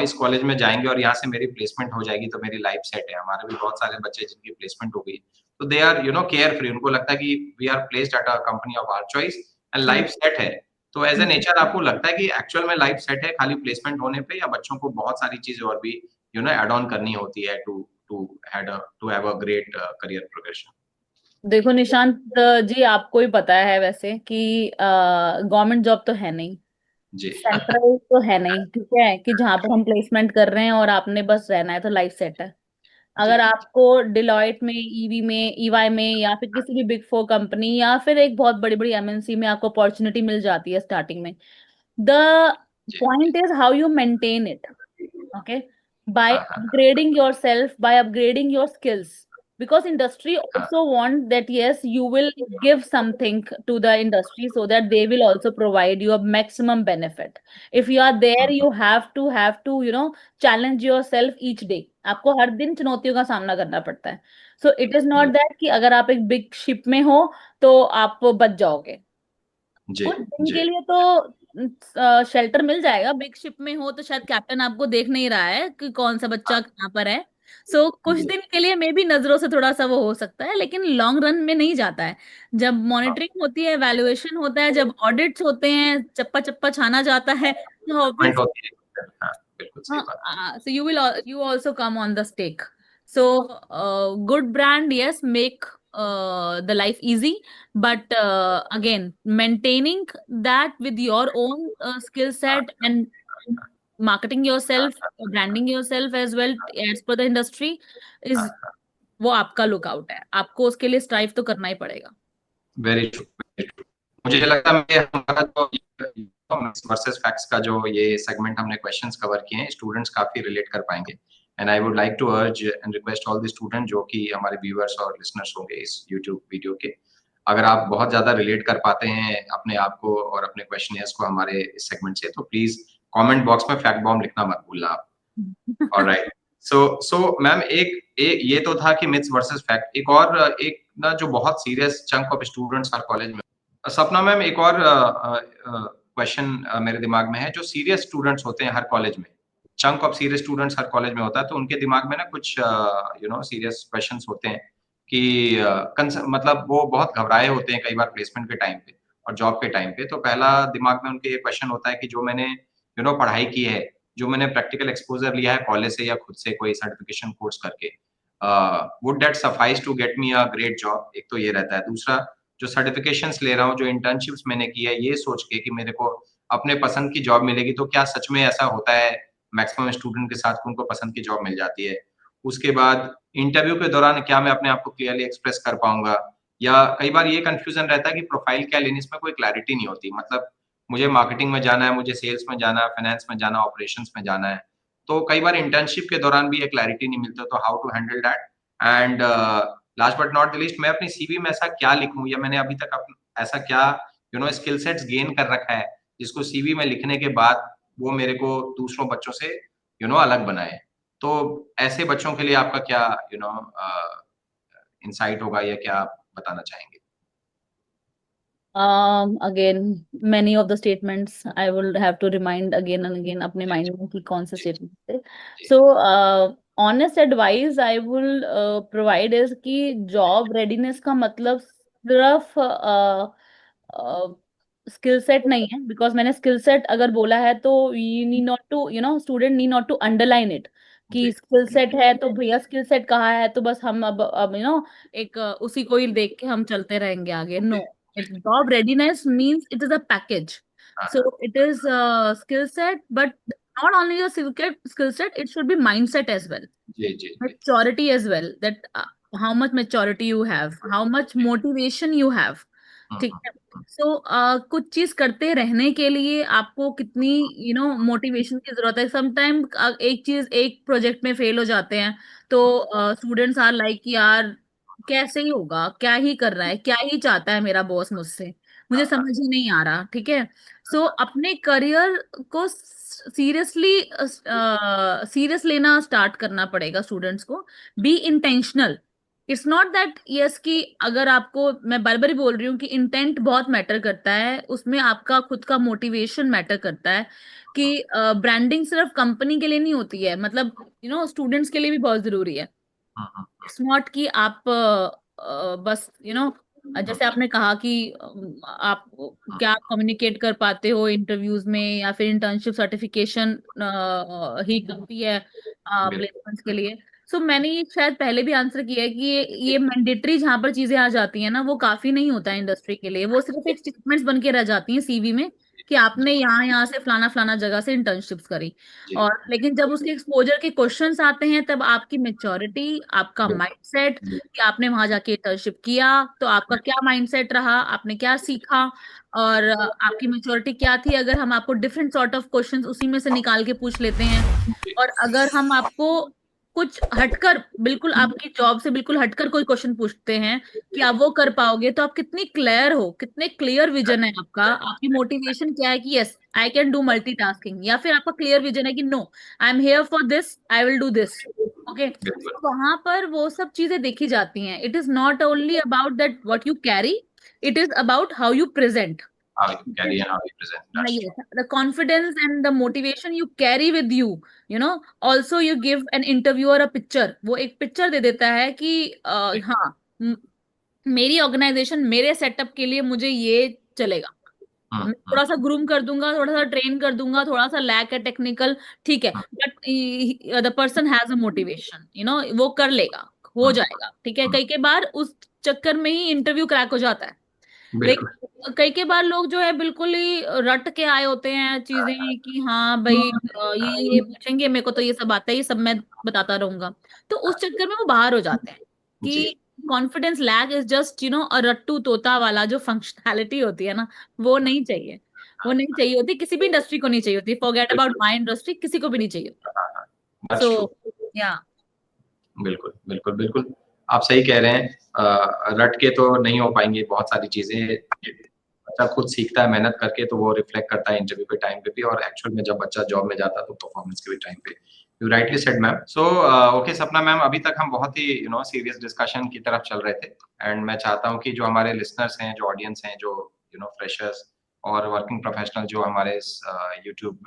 इस कॉलेज में जाएंगे और यहाँ से मेरी प्लेसमेंट हो जाएगी तो मेरी लाइफ सेट है। हमारे भी बहुत सारे बच्चे जिनकी प्लेसमेंट हो गई, तो दे आर केयर फ्री, उनको लगता है कि we are placed at a company of our choice and life set है। तो एज एन नेचर आपको लगता है कि एक्चुअल में लाइफ सेट है खाली प्लेसमेंट होने पे, या बच्चों को बहुत सारी चीजें और भी एड ऑन करनी होती है to to to have a great career progression? देखो निशांत जी, आपको ही पता है वैसे कि गवर्नमेंट जॉब तो है नहीं. जी। सेंट्रल तो है नहीं, ठीक है, कि जहां पर हम प्लेसमेंट कर रहे हैं और आपने बस रहना है तो लाइफ सेट है। जी। अगर आपको डिलॉयट में, ईवी में, ईवाई में, या फिर किसी भी बिग फोर कंपनी, या फिर एक बहुत बड़ी बड़ी एमएनसी में आपको अपॉर्चुनिटी मिल जाती है स्टार्टिंग में, द जी। Point is how you maintain it. Okay, by हाँ, हाँ, upgrading yourself, by upgrading your skills, because industry हाँ, also want that yes, you will give something to the industry so that they will also provide you a maximum benefit. If you are there, you have to challenge yourself each day. आपको हर दिन चुनौतियों का सामना करना पड़ता है. So it is not that कि अगर आप एक big ship में हो तो आप बच जाओगे. जी, कुछ दिन जी, के लिए तो शेल्टर मिल जाएगा. बिग शिप में हो तो शायद कैप्टन आपको देख नहीं रहा है कि कौन सा बच्चा कहाँ पर है. सो कुछ जी, दिन के लिए मे भी नजरों से थोड़ा सा वो हो सकता है, लेकिन लॉन्ग रन में नहीं जाता है. जब हाँ, मॉनिटरिंग होती है, वैल्यूएशन होता है, जब ऑडिट्स होते हैं, चप्पा चप्पा छाना जाता है, तो पॉइंट ऑब्वियस. होती है। हाँ, बिल्कुल सही बात। So you also come on the stake. So good brand, yes, make the life easy, but again, maintaining that with your own skill set and marketing yourself, branding yourself as well as per the industry is वो आपका lookout है. आपको उसके लिए strive तो करना ही पड़ेगा. Very true, very true. मुझे लगता है ये हमारा जो वर्सेस फैक्ट्स का जो ये सेगमेंट हमने क्वेश्चंस कवर किए हैं, स्टूडेंट्स काफी रिलेट कर पाएंगे। And I would like to urge and request all the student जो कि हमारे व्यूअर्स और लिसनर्स होंगे इस यूट्यूब वीडियो के, अगर आप बहुत ज्यादा रिलेट कर पाते हैं अपने आप को और अपने क्वेश्चनियर्स को हमारे इस सेगमेंट से, तो प्लीज कमेंट बॉक्स में फैक्ट बॉम्ब लिखना मत भूलना आप। ऑलराइट। सो मैम, एक ये तो था कि मिथ्स वर्सेस फैक्ट। एक ना जो बहुत serious chunk of students her college में, सपना मैम, एक और क्वेश्चन मेरे दिमाग में है। जो सीरियस स्टूडेंट्स होते हैं हर कॉलेज में, chunk of serious students her college में होता है, तो उनके दिमाग में ना कुछ सीरियस क्वेश्चंस होते हैं कि मतलब वो बहुत घबराए होते हैं कई बार प्लेसमेंट के टाइम पे और जॉब के टाइम पे। तो पहला दिमाग में उनके ये क्वेश्चन होता है कि जो मैंने पढ़ाई की है, जो मैंने प्रैक्टिकल एक्सपोजर लिया है कॉलेज से या खुद से कोई सर्टिफिकेशन कोर्स करके, would that suffice to get me a great job? एक तो ये रहता है। दूसरा, जो सर्टिफिकेशंस ले रहा हूँ, जो इंटर्नशिप्स मैंने की है, ये सोच के कि मेरे को अपने पसंद की जॉब मिलेगी, तो क्या सच में ऐसा होता है मैक्सिमम स्टूडेंट के साथ कि उनको पसंद की जॉब मिल जाती है? उसके बाद इंटरव्यू के दौरान क्या मैं अपने आप को क्लियरली एक्सप्रेस कर पाऊंगा? या कई बार ये कंफ्यूजन रहता है कि प्रोफाइल क्या लेनी, इसमें कोई क्लैरिटी नहीं होती। मतलब मुझे मार्केटिंग में जाना है, मुझे सेल्स में जाना है, फाइनेंस में जाना है, ऑपरेशंस में जाना है। तो कई बार इंटर्नशिप के दौरान भी ये क्लैरिटी नहीं मिलता, तो how to handle that? And last but not the least, मैं अपनी सीवी में ऐसा क्या लिखूं, या मैंने अभी तक ऐसा क्या स्किल सेट्स गेन कर रखा है जिसको सीवी में लिखने के बाद वो मेरे को दूसरों बच्चों से अलग बनाए? तो ऐसे बच्चों के लिए आपका क्या इनसाइट होगा, या क्या आप बताना चाहेंगे? Again, many of the statements I will have to remind again and again अपने जी, mind में कि कौन से जी, statement थे. जी, So, honest advice I will provide is कि job readiness का मतलब सिर्फ स्किल सेट नहीं है. बिकॉज मैंने स्किल सेट अगर बोला है तो you need not to student need not to underline it कि जी, स्किल सेट है तो भैया स्किल सेट कहाँ है तो बस हम अब एक उसी को ही देख के हम चलते रहेंगे आगे. No, ji, ji, job readiness means it is a package. हाँ, So it is a skill set, but not only a skill set, it should be mindset as well, जी, जी, जी, maturity as well. That how much maturity you have, how much motivation you have. हम्म, ठीक है. सो कुछ चीज करते रहने के लिए आपको कितनी मोटिवेशन की जरूरत है. समटाइम एक चीज एक प्रोजेक्ट में फेल हो जाते हैं तो स्टूडेंट्स आर लाइक यार कैसे ही होगा, क्या ही कर रहा है, क्या ही चाहता है मेरा बॉस मुझसे, मुझे हाँ, हाँ, समझ ही नहीं आ रहा. ठीक है. सो अपने करियर को सीरियसली सीरियस लेना स्टार्ट करना पड़ेगा स्टूडेंट्स को. Be intentional. It's not that yes कि अगर आपको, मैं बार बार बोल रही हूँ कि इंटेंट बहुत मैटर करता है, उसमें आपका खुद का मोटिवेशन मैटर करता है. कि ब्रांडिंग सिर्फ कंपनी के लिए नहीं होती है, मतलब स्टूडेंट्स के लिए भी बहुत जरूरी है. हम्म, हम्म, इट्स नॉट कि आप बस जैसे आपने कहा कि आप क्या कम्युनिकेट कर पाते हो इंटरव्यूज में या फिर इंटर्नशिप सर्टिफिकेशन ही काफी है बिल्कुल, प्लेसमेंट्स के लिए. सो मैंने ये शायद पहले भी आंसर किया है कि ये मैंडेटरी जहां पर चीजें आ जाती हैं ना वो काफी नहीं होता है इंडस्ट्री के लिए. वो सिर्फ एक स्टेटमेंट्स बन के रह जाती हैं सीवी में कि आपने यहाँ से फलाना फलाना जगह से इंटर्नशिप्स करी, जी और लेकिन जब उसके एक्सपोजर के क्वेश्चंस आते हैं तब आपकी मेच्योरिटी, आपका बिल्कुल माइंडसेट, कि आपने वहां जाके इंटर्नशिप किया तो आपका क्या माइंडसेट रहा, आपने क्या सीखा, और आपकी मेच्योरिटी क्या थी अगर हम आपको डिफरेंट सॉर्ट ऑफ क्वेश्चंस उसी में से निकाल के पूछ लेते हैं, और अगर हम आपको कुछ हटकर, बिल्कुल आपकी जॉब से बिल्कुल हटकर कोई क्वेश्चन पूछते हैं कि आप वो कर पाओगे, तो आप कितनी क्लियर हो, कितने क्लियर विजन है आपका, आपकी मोटिवेशन क्या है कि yes I can do multitasking, या फिर आपका क्लियर विजन है कि no I am here for this, I will do this. Okay, बिल्कुल। तो वहां पर वो सब चीजें देखी जाती हैं। It is not only about that what you carry, it is about how you present. How you carry and how you present, that's Yes, the confidence and the motivation you carry with you, also you give an interviewer a picture, वो एक picture दे देता है कि true. हाँ, मेरी organisation मेरे setup के लिए मुझे ये चलेगा, मैं हम्म। थोड़ा सा ग्रूम कर दूंगा, थोड़ा सा ट्रेन कर दूंगा, थोड़ा सा लैक है टेक्निकल, ठीक है, but the person has a motivation, वो कर लेगा, हो हम्म, जाएगा, ठीक है। हम्म, कई के बार उस चक्कर में ही इंटरव्यू क्रैक हो जाता है। बिल्कुल। लेकिन कई के बार लोग जो है बिल्कुल ही रट के आए होते हैं चीजें, कि हाँ भाई ये पूछेंगे, मेरे को तो ये सब आता है, ये सब मैं बताता रहूंगा, तो उस चक्कर में वो बाहर हो जाते हैं जी कि confidence lack is just a रट्टू तोता वाला जो फंक्शनैलिटी होती है ना, वो नहीं चाहिए, वो नहीं चाहिए होती, किसी भी इंडस्ट्री को नहीं चाहिए होती, फॉरगेट अबाउट बिल्कुल। माई इंडस्ट्री, किसी को भी नहीं चाहिए होती। हाँ, हाँ, दैट्स सो ट्रू। या बिल्कुल, बिल्कुल, बिल्कुल। आप सही कह रहे हैं। रट के तो नहीं हो पाएँगी बहुत सारी चीज़ें। बच्चा खुद सीखता है मेहनत करके तो वो रिफ्लेक्ट करता है इंटरव्यू के टाइम पे भी, और एक्चुअल में जब बच्चा जॉब में जाता है तो परफॉर्मेंस के भी टाइम पे। You rightly said ma'am. So okay सपना मैम, अभी तक हम बहुत ही सीरियस डिस्कशन की तरफ चल रहे थे, एंड मैं चाहता हूँ कि जो हमारे लिसनर्स हैं, जो ऑडियंस हैं, जो फ्रेशर्स और वर्किंग प्रोफेशनल जो हमारे इस यूट्यूब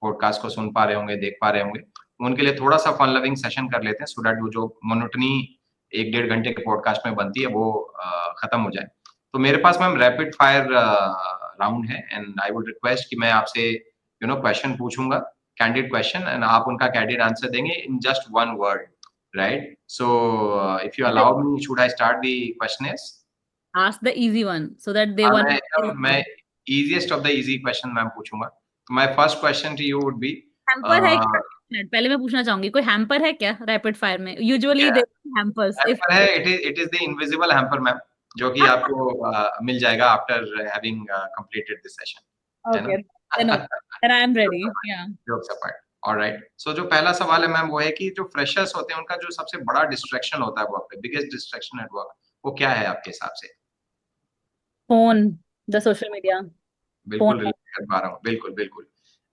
पॉडकास्ट को सुन पा रहे होंगे, देख पा रहे होंगे, उनके लिए थोड़ा-सा फन लविंग सेशन कर लेते हैं सो दैट वो जो मोनोटनी 1 डेढ़ घंटे के पॉडकास्ट में बनती है वो खत्म हो जाए। तो मेरे पास मैम रैपिड फायर राउंड है, एंड आई वुड रिक्वेस्ट कि मैं आपसे क्वेश्चन पूछूंगा, कैंडिड क्वेश्चन, एंड आप उनका कैंडिड आंसर देंगे in just one word, right? So if you allow me, should I start the question? Ask the easy one so that they हाँ, one. मैं easiest of the easy question ma'am पूछूंगा। My first question to you would be hamper है क्या? पहले मैं पूछना चाहूंगी, कोई हैम्पर है क्या रैपिड फायर में? यूजुअली क्या दे हैम्पर्स इफ हैम्पर है? It is the invisible hamper ma'am, जो कि आपको मिल जाएगा after having completed this session, है ओके, देन ना? आई एम रेडी, या जोक्स अपार्ट, ऑलराइट। सो जो पहला सवाल है मैम वो है कि जो फ्रेशर्स होते हैं उनका जो सबसे बड़ा डिस्ट्रैक्शन होता है वर्क पे, बिगेस्ट डिस्ट्रैक्शन एट वर्क, वो क्या है आपके हिसाब से? Phone, the social media, phone. बिल्कुल रिलेट कर पा रहा हूँ, बिल्कुल बिल्कुल।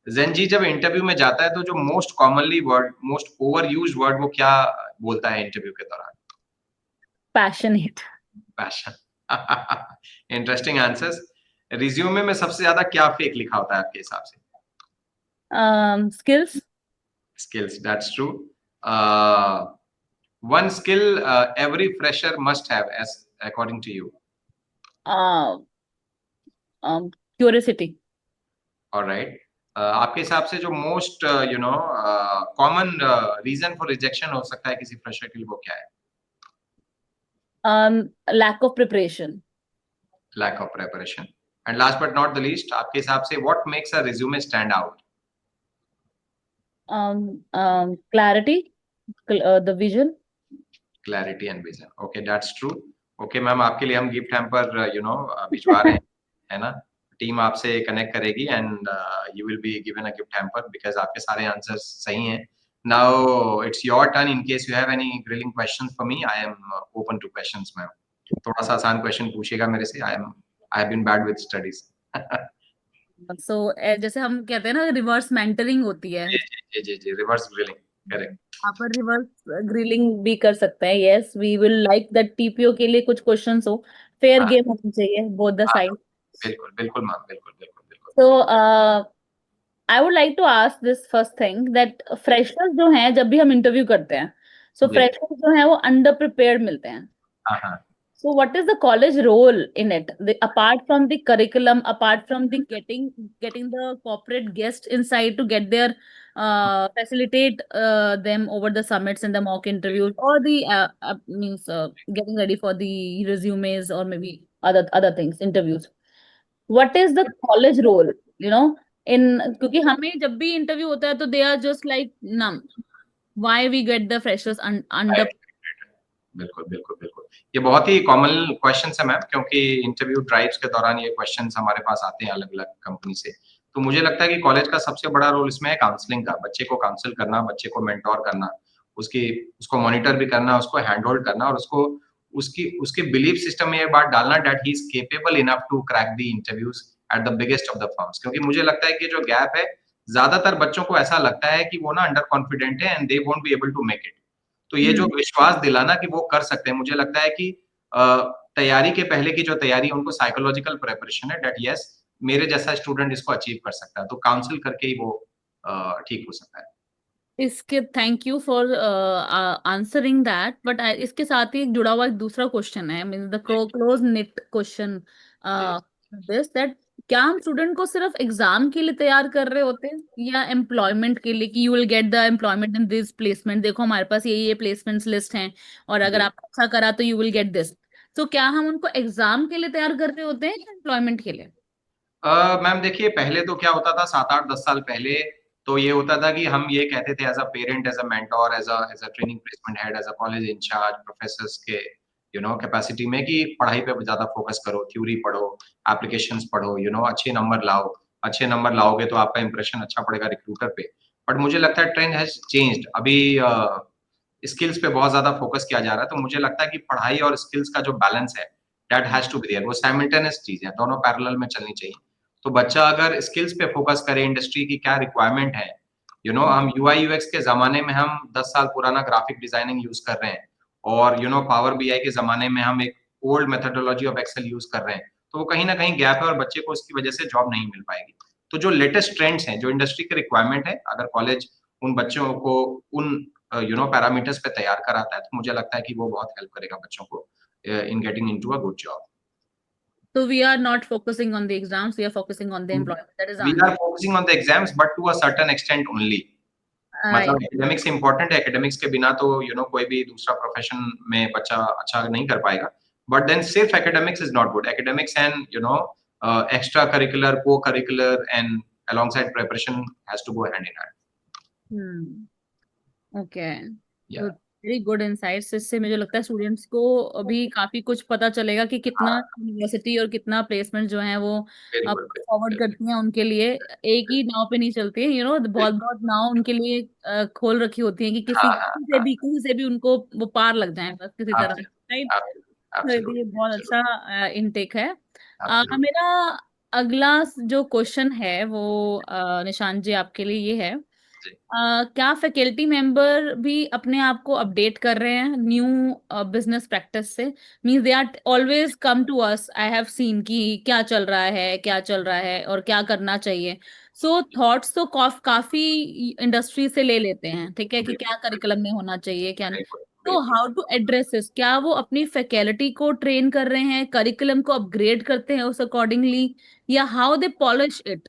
ज़ेन जी जब इंटरव्यू में जाता है तो जो most commonly word, most over used word वो क्या बोलता है इंटरव्यू के दौरान? Passionate. Passion. Interesting answers. Resume में सबसे ज्यादा क्या फेक लिखा होता है आपके हिसाब से? Skills. Skills, that's true. One skill every fresher must have as according to you? Curiosity. Alright. आपके हिसाब से जो most common reason for rejection हो सकता है किसी फ्रेशर के लिए, वो क्या है? Lack of preparation. Lack of preparation. And last but not the least, आपके हिसाब से what makes a resume stand out? Clarity, the vision. Clarity and vision, okay that's true. Okay ma'am, आपके लिए हम गिफ्ट हैम्पर भिजवा रहे हैं, है ना? टीम आपसे कनेक्ट करेगी and you will be given a gift hamper because आपके सारे आंसर्स सही हैं। Now it's your turn, in case you have any grilling questions for me, I am open to questions ma'am. थोड़ा सा आसान question पूछिएगा मेरे से, I have been bad with studies. So जैसे हम कहते हैं ना, रिवर्स मेंटरिंग होती है, जी जी जी जी, रिवर्स ग्रिलिंग, करेक्ट। यहाँ पर रिवर्स ग्रिलिंग भी कर सकते हैं। Yes, we will like that TPO के लिए कुछ क्वेश्चंस हो, फेयर हाँ गेम होनी चाहिए बोथ द हाँ, साइड। बिल्कुल बिल्कुल मैम, बिल्कुल बिल्कुल बिल्कुल। So I would like to ask this first thing that freshers जो हैं, जब भी हम इंटरव्यू करते हैं, सो जी, फ्रेशर्स जो हैं वो अंडर प्रिपेयर्ड मिलते हैं। हाँ हाँ। So what is the college role in it? Apart from the curriculum, apart from the getting the corporate guests inside to get their facilitate them over the summits and the mock interviews, or the means getting ready for the resumes, or maybe other things, interviews. What is the college role? You know in, क्योंकि हमें जब भी interview होता है तो they are just like numb, why we get the freshers under. बिल्कुल, बिल्कुल, बिल्कुल। ये बहुत ही कॉमन क्वेश्चन्स है मैम, क्योंकि इंटरव्यू ड्राइव्स के दौरान ये क्वेश्चन्स हमारे पास आते हैं अलग-अलग कंपनी से। तो मुझे लगता है कि कॉलेज का सबसे बड़ा रोल इसमें है काउंसलिंग का, बच्चे को काउंसल करना, बच्चे को मेंटर करना, उसकी उसको मॉनिटर भी करना, उसको हैंड होल्ड करना और उसको उसकी उसके बिलीफ सिस्टम में ये बात डालना that he is capable enough to crack the interviews at the biggest of the firms. क्योंकि मुझे लगता है कि जो गैप है, ज़्यादातर बच्चों को ऐसा लगता है कि वो ना अंडर कॉन्फिडेंट है and they won't be able to make it. तो ये जो विश्वास दिलाना कि वो कर सकते हैं, मुझे लगता है कि अ, तैयारी के पहले की जो तैयारी है उनको साइकोलॉजिकल प्रिपरेशन है दैट यस मेरे जैसा स्टूडेंट इसको अचीव कर सकता है, तो काउंसिल करके ही वो ठीक हो सकता है। इसके thank you for answering that, but इसके साथ ही एक जुड़ा हुआ एक दूसरा क्वेश्चन है, मीन्स द जी, क्लोज निट क्वेश्चन जी। दिस दैट, क्या हम स्टूडेंट को सिर्फ एग्जाम के लिए तैयार कर रहे होते हैं या एम्प्लॉयमेंट के लिए, कि you will get the employment in this placement, देखो हमारे पास ये प्लेसमेंट्स लिस्ट हैं और अगर जी। आप अच्छा करा तो यू विल गेट दिस। तो क्या हम उनको एग्जाम के लिए तैयार कर रहे होते हैं या एम्प्लॉयमेंट के लिए? मैम देखिए पहले तो क्या होता था 7, 8, 10 साल पहले तो ये होता था कि हम ये कहते थे as a parent, as a mentor, as a training placement head, as a college incharge, professors के कैपेसिटी में कि पढ़ाई पे ज़्यादा फोकस करो, थ्योरी पढ़ो, एप्लीकेशंस पढ़ो, अच्छे नंबर लाओ। अच्छे नंबर लाओगे तो आपका इंप्रेशन अच्छा पड़ेगा रिक्रूटर पे। बट मुझे लगता है ट्रेंड हैज़ चेंज्ड। अभी स्किल्स पे बहुत ज़्यादा फोकस किया जा रहा है, तो मुझे लगता है कि पढ़ाई और स्किल्स का जो बैलेंस है, that has to be there. वो साइमल्टेनियस चीज़ है, दोनों पैरेलल में चलनी चाहिए। तो बच्चा अगर स्किल्स पे फोकस करे, इंडस्ट्री की क्या रिक्वायरमेंट है, हम यूआई यूएक्स के ज़माने में हम 10 साल पुराना ग्राफिक डिज़ाइनिंग यूज़ कर रहे हैं और पावर बीआई के ज़माने में हम एक old methodology of Excel use कर रहे हैं। तो वो कहीं न कहीं गैप है और बच्चे को उसकी वजह से जॉब नहीं मिल पाएगी। तो जो लेटेस्ट ट्रेंड्स हैं, जो इंडस्ट्री के रिक्वायरमेंट है, अगर कॉलेज उन बच्चों को उन पैरामीटर्स पे तैयार कराता है, तो मुझे लगता है कि वो बहुत हेल्प करेगा बच्चों को in getting into a good job. So we are not focusing on the exams, we are focusing on the employment. That is the We answer. are focusing on the exams, but to a certain extent only. I मतलब academics important है, academics के बिना तो कोई भी दूसरा profession में बच्चा अच्छा नहीं कर पाएगा। बट देन सिर्फ academics is not good. Academics and extra curricular, co curricular and alongside preparation has to go hand in hand. hmm. Okay. या तो वेरी गुड इंसाइट्स, इससे मुझे लगता है स्टूडेंट्स को अभी काफी कुछ पता चलेगा कि कितना हाँ, यूनिवर्सिटी और कितना प्लेसमेंट जो है वो बिल्कुल, बिल्कुल, फॉरवर्ड बिल्कुल, करती हैं उनके लिए। एक ही नाव पे नहीं चलती है, बहुत बिल्कुल। बहुत नाव उनके लिए खोल रखी होती है कि हाँ, हाँ, हाँ। किसी से भी उनको वो पार लग जाए बस किसी तरह, राइट? एब्सोल्यूटली, एब्सोल्यूटली, तो ये एब्सोल्यूटली, बहुत एब्सोल्यूटली, अच्छा इनटेक है। एब्सोल्यूटली। मेरा अगला जो क्वेश्चन है वो निशांत जी आपके लिए ये है, जी। क्या फैकल्टी मेंबर भी अपने आप को अपडेट कर रहे हैं न्यू बिजनेस प्रैक्टिस से? Means they are always come to us, I have seen कि क्या चल रहा है, क्या चल रहा है और क्या करना चाहिए। सो थॉट्स तो काफी इंडस्ट्री से ले लेते हैं, ठीक है, कि क्या बिल्कुल, करिकुलम में होना चाहिए क्या नहीं। बिल्कुल, तो बिल्कुल। हाउ टू एड्रेस दिस, क्या वो अपनी फैकल्टी को ट्रेन कर रहे हैं, करिकुलम को अपग्रेड करते हैं उस अकॉर्डिंगली, या how they polish it,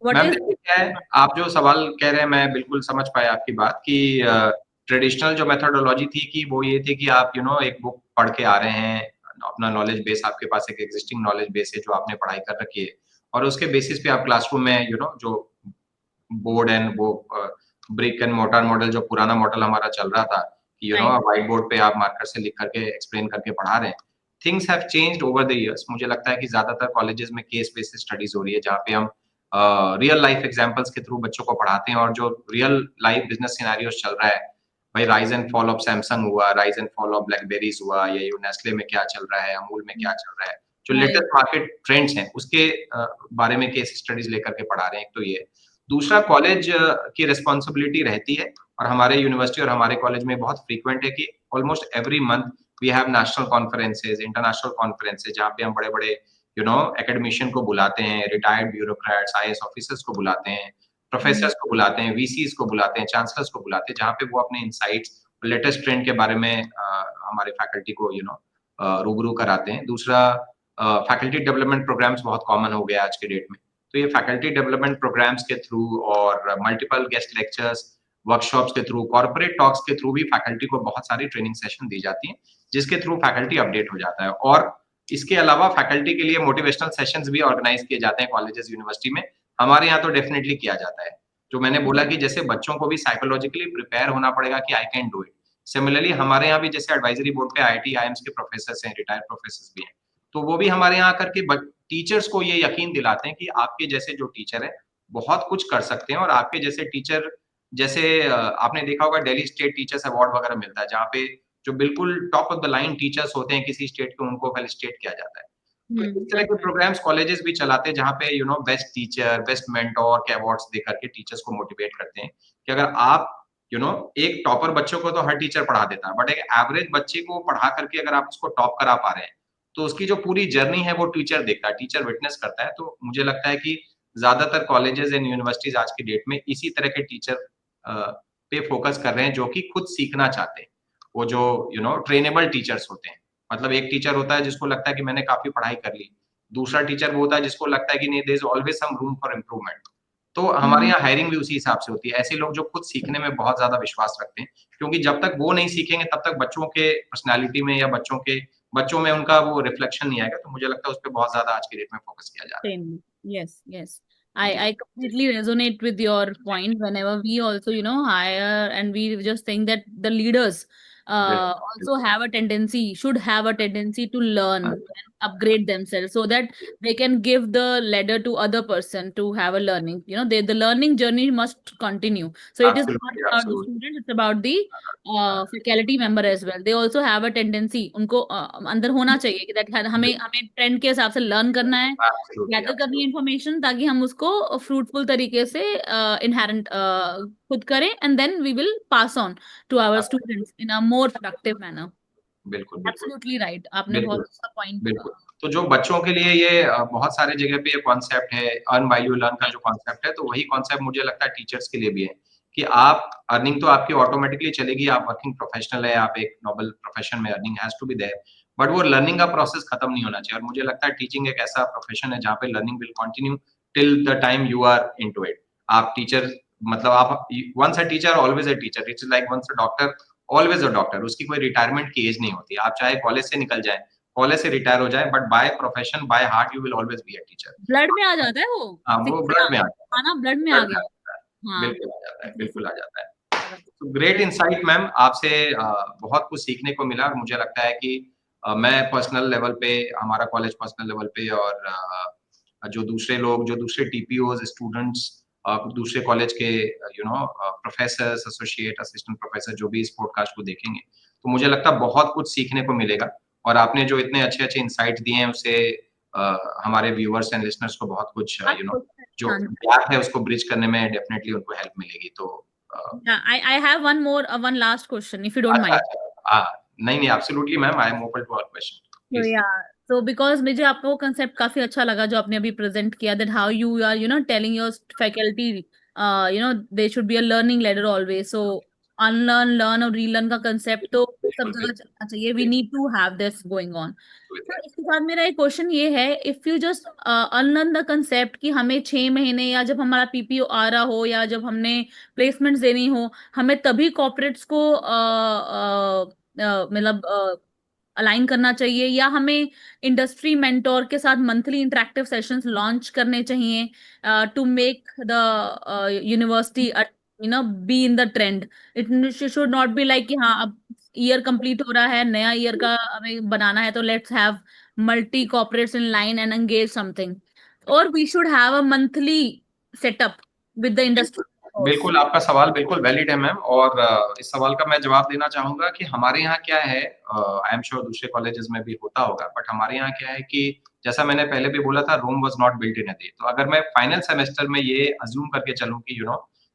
what ma'am is? देखिए क्या है, आप जो सवाल कह रहे हैं मैं बिल्कुल समझ पाया आपकी बात कि ट्रेडिशनल जो मेथोडोलॉजी थी कि वो ये थी कि आप एक बुक पढ़ के आ रहे हैं, अपना नॉलेज बेस आपके पास एक एग्जिस्टिंग नॉलेज बेस है जो आपने पढ़ाई कर रखी है और उसके बेसिस पे आप क्लासरूम में जो बोर्ड एंड वो ब्रिक एंड मोर्टार मॉडल जो पुराना मॉडल हमारा चल रहा था कि राइट। व्हाइट बोर्ड पे आप मार्कर से लिख करके एक्सप्लेन करके पढ़ा रहे हैं। Things have changed over the years. मुझे लगता है कि ज़्यादातर कॉलेजेस में केस बेस्ड स्टडीज़ हो रही है जहाँ पे हम रियल लाइफ एग्जांपल्स के थ्रू बच्चों को पढ़ाते हैं और जो रियल लाइफ बिज़नेस सिनेरियोस चल रहा है, भाई rise and fall of Samsung हुआ, rise and fall of BlackBerrys हुआ या ये नेस्ले में क्या चल रहा है, अमूल में क्या चल रहा है, जो राइट। लेटेस्ट मार्केट ट्रेंड्स हैं उसके बारे में केस स्टडीज़ लेकर के पढ़ा रहे हैं, एक तो ये। दूसरा कॉलेज की रिस्पॉन्सिबिलिटी रहती है और हमारे यूनिवर्सिटी और हमारे कॉलेज में बहुत फ्रीक्वेंट है कि almost every month we have national conferences, international conferences जहाँ पे हम बड़े-बड़े एकेडमिशियन को बुलाते हैं, रिटायर्ड ब्यूरोक्रेट्स, आईएएस ऑफिसर्स को बुलाते हैं, हम्म। प्रोफेसर्स को बुलाते हैं, वीसीज़ को बुलाते हैं, चांसलर्स को बुलाते हैं, जहाँ पे वो अपने इनसाइट्स, लेटेस्ट ट्रेंड के बारे में हमारे फैकल्टी को रूबरू कराते हैं। दूसरा फैकल्टी डेवलपमेंट प्रोग्राम्स बहुत कॉमन हो गया आज के डेट में। तो ये फैकल्टी डेवलपमेंट प्रोग्राम्स के थ्रू और मल्टीपल गेस्ट लेक्चर्स, वर्कशॉप्स के थ्रू, कॉर्पोरेट टॉक्स के थ्रू भी फैकल्टी को बहुत सारी ट्रेनिंग सेशन दी जाती हैं, जिसके थ्रू फैकल्टी अपडेट हो जाता है। और इसके अलावा फैकल्टी के लिए मोटिवेशनल सेशंस भी ऑर्गेनाइज किए जाते हैं कॉलेजेस यूनिवर्सिटी में, हमारे यहाँ तो डेफिनेटली किया जाता है। जो मैंने बोला कि जैसे बच्चों को भी साइकोलॉजिकली प्रिपेयर होना पड़ेगा कि आई कैन डू इट। सिमिलरली हमारे यहाँ भी जैसे एडवाइजरी बोर्ड पे आईआईटी आईएम्स के प्रोफेसर हैं, रिटायर्ड प्रोफेसर भी हैं, तो वो भी हमारे यहाँ आकर के टीचर्स को ये यकीन दिलाते हैं कि आपके जैसे जो टीचर है बहुत कुछ कर सकते हैं, और आपके जैसे टीचर जैसे आपने देखा होगा दिल्ली स्टेट टीचर्स अवार्ड वगैरह मिलता है, जहाँ पे जो बिल्कुल top of the line teachers होते हैं किसी स्टेट के, उनको फेलिसिटेट किया जाता है। तो इस तरह के प्रोग्राम्स कॉलेजेस भी चलाते हैं जहाँ पे बेस्ट टीचर, बेस्ट मेंटोर के अवार्ड्स देकर के टीचर्स को मोटिवेट करते हैं कि अगर आप एक टॉपर बच्चों को तो हर टीचर पढ़ा देता है, बट एक एवरेज बच्चे को पढ़ा करके अगर आप उसको टॉप करा पा रहे हैं, तो उसकी जो पूरी जर्नी है वो टीचर देखता है, टीचर विटनेस करता है। तो मुझे लगता है कि ज्यादातर कॉलेजेस एंड यूनिवर्सिटीज आज की डेट में इसी तरह के टीचर पे फोकस कर रहे हैं जो कि खुद सीखना चाहते हैं। वो जो ट्रेनेबल टीचर्स होते हैं, मतलब एक टीचर होता है जिसको लगता है कि मैंने काफी पढ़ाई कर ली, दूसरा टीचर वो होता है जिसको लगता है कि नहीं, there is always some room for improvement. तो हमारे यहाँ हायरिंग भी उसी हिसाब से होती है, ऐसे लोग जो खुद सीखने में बहुत ज्यादा विश्वास रखते हैं, क्योंकि जब तक वो नहीं सीखेंगे तब तक बच्चों के पर्सनैलिटी में या बच्चों में उनका वो रिफ्लेक्शन नहीं आएगा। तो मुझे लगता है उस पर बहुत ज्यादा आज की डेट में फोकस किया जा रहा Same. Yes, yes. है। I completely resonate with your point. Whenever we also, hire, and we just think that the leaders also बिल्कुल, have a tendency, should have a tendency to learn बिल्कुल, and upgrade themselves so that they can give the ladder to other person to have a learning. The learning journey must continue. So it is not absolutely, about the absolutely, student, it's about the faculty member as well. They also have a tendency, उनको अंदर होना चाहिए कि that हमें हमें trend के हिसाब से लर्न करना है, एब्सोल्युटली, गैदर करनी है एब्सोल्युटली, इंफॉर्मेशन, ताकि हम उसको फ्रूटफुल तरीके से इनहेरेंट खुद करें, and then we will pass on to our students in a more productive manner. बिल्कुल, बिल्कुल, एब्सोल्युटली राइट, आपने बहुत बिल्कुल, अच्छा पॉइंट। बिल्कुल। तो जो बच्चों के लिए ये बहुत सारे जगह पे ये कॉन्सेप्ट है, अर्न व्हाइल यू लर्न का जो कॉन्सेप्ट है, तो वही कॉन्सेप्ट मुझे लगता है टीचर्स के लिए भी है कि आप अर्निंग तो आपकी ऑटोमेटिकली चलेगी, आप वर्किंग प्रोफेशनल है, आप एक नोबल प्रोफेशन में, earning has to be there, but वो लर्निंग का प्रोसेस खत्म नहीं होना चाहिए। और मुझे लगता है टीचिंग एक ऐसा प्रोफेशन है जहाँ पे learning will continue till the time you are into it. आप टीचर, मतलब आप once a teacher always a teacher, it's like once a doctor always a doctor. उसकी कोई रिटायरमेंट की एज नहीं होती, आप चाहे कॉलेज से निकल जाए, कॉलेज से रिटायर हो जाए, but by profession, by heart you will always be a teacher. Blood में आ जाता है वो, हाँ, वो सीखना ब्लड में आ जाता है, आना ब्लड में आ ब्लड में गया। आ जाता है, हाँ। बिल्कुल आ जाता है, जी, बिल्कुल आ जाता है। जी। तो ग्रेट इंसाइट मैम, आपसे बहुत कुछ सीखने को मिला। मुझे लगता है कि मैं पर्सनल लेवल पे, हमारा कॉलेज पर्सनल लेवल पे, और जो दूसरे लोग, जो दूसरे टीपीओज, स्टूडेंट्स, दूसरे कॉलेज के प्रोफेसर्स, एसोसिएट, असिस्टेंट प्रोफेसर जो भी इस पॉडकास्ट को देखेंगे, तो मुझे लगता है बहुत कुछ सीखने को मिलेगा। और आपने जो इतने अच्छे अच्छे इंसाइट दिए हैं उससे हमारे व्यूअर्स एंड लिसनर्स को बहुत कुछ जो हाँ। गैप है उसको ब्रिज करने में डेफिनेटली उनको हेल्प मिलेगी। तो Yeah, I have one last question, if you don't अच्छा, mind. अच्छा। नहीं, नहीं, absolutely ma'am, I am open to all question, So please. yeah, so because मुझे आपका वो कंसेप्ट काफी अच्छा लगा जो आपने अभी प्रेजेंट किया, that how you are telling your faculty they should be a learning ladder always. So unlearn, learn और relearn का कंसेप्ट तो सब बिल्कुल, जगह बिल्कुल, चलना चाहिए, we need to have this going on. बिल्कुल, तो इसके बाद मेरा एक क्वेश्चन ये है, if you just unlearn the concept कि हमें 6 महीने या जब हमारा पीपीओ आ रहा हो या जब हमने प्लेसमेंट्स देनी हो, हमें तभी कॉर्पोरेट्स को मतलब अलाइन करना चाहिए, या हमें इंडस्ट्री मेंटोर के साथ मंथली इंटरेक्टिव सेशंस लॉन्च करने चाहिए to make the university be in the trend. It should not be like कि हाँ अब ईयर कंप्लीट हो रहा है, नया ईयर का हमें बनाना है, तो let's have multi corporates in line and engage something, और we should have a monthly setup with the बिल्कुल, इंडस्ट्री ऑल्सो। बिल्कुल, आपका सवाल बिल्कुल वैलिड है मैम, और इस सवाल का मैं जवाब देना चाहूँगा कि हमारे यहाँ क्या है, आई एम श्योर दूसरे कॉलेजेस में भी होता होगा, बट हमारे यहाँ क्या है कि जैसा मैंने पहले भी बोला था, Rome was not built in a day. तो अगर मैं फाइनल सेमेस्टर में ये अज़्यूम करके चलूँ कि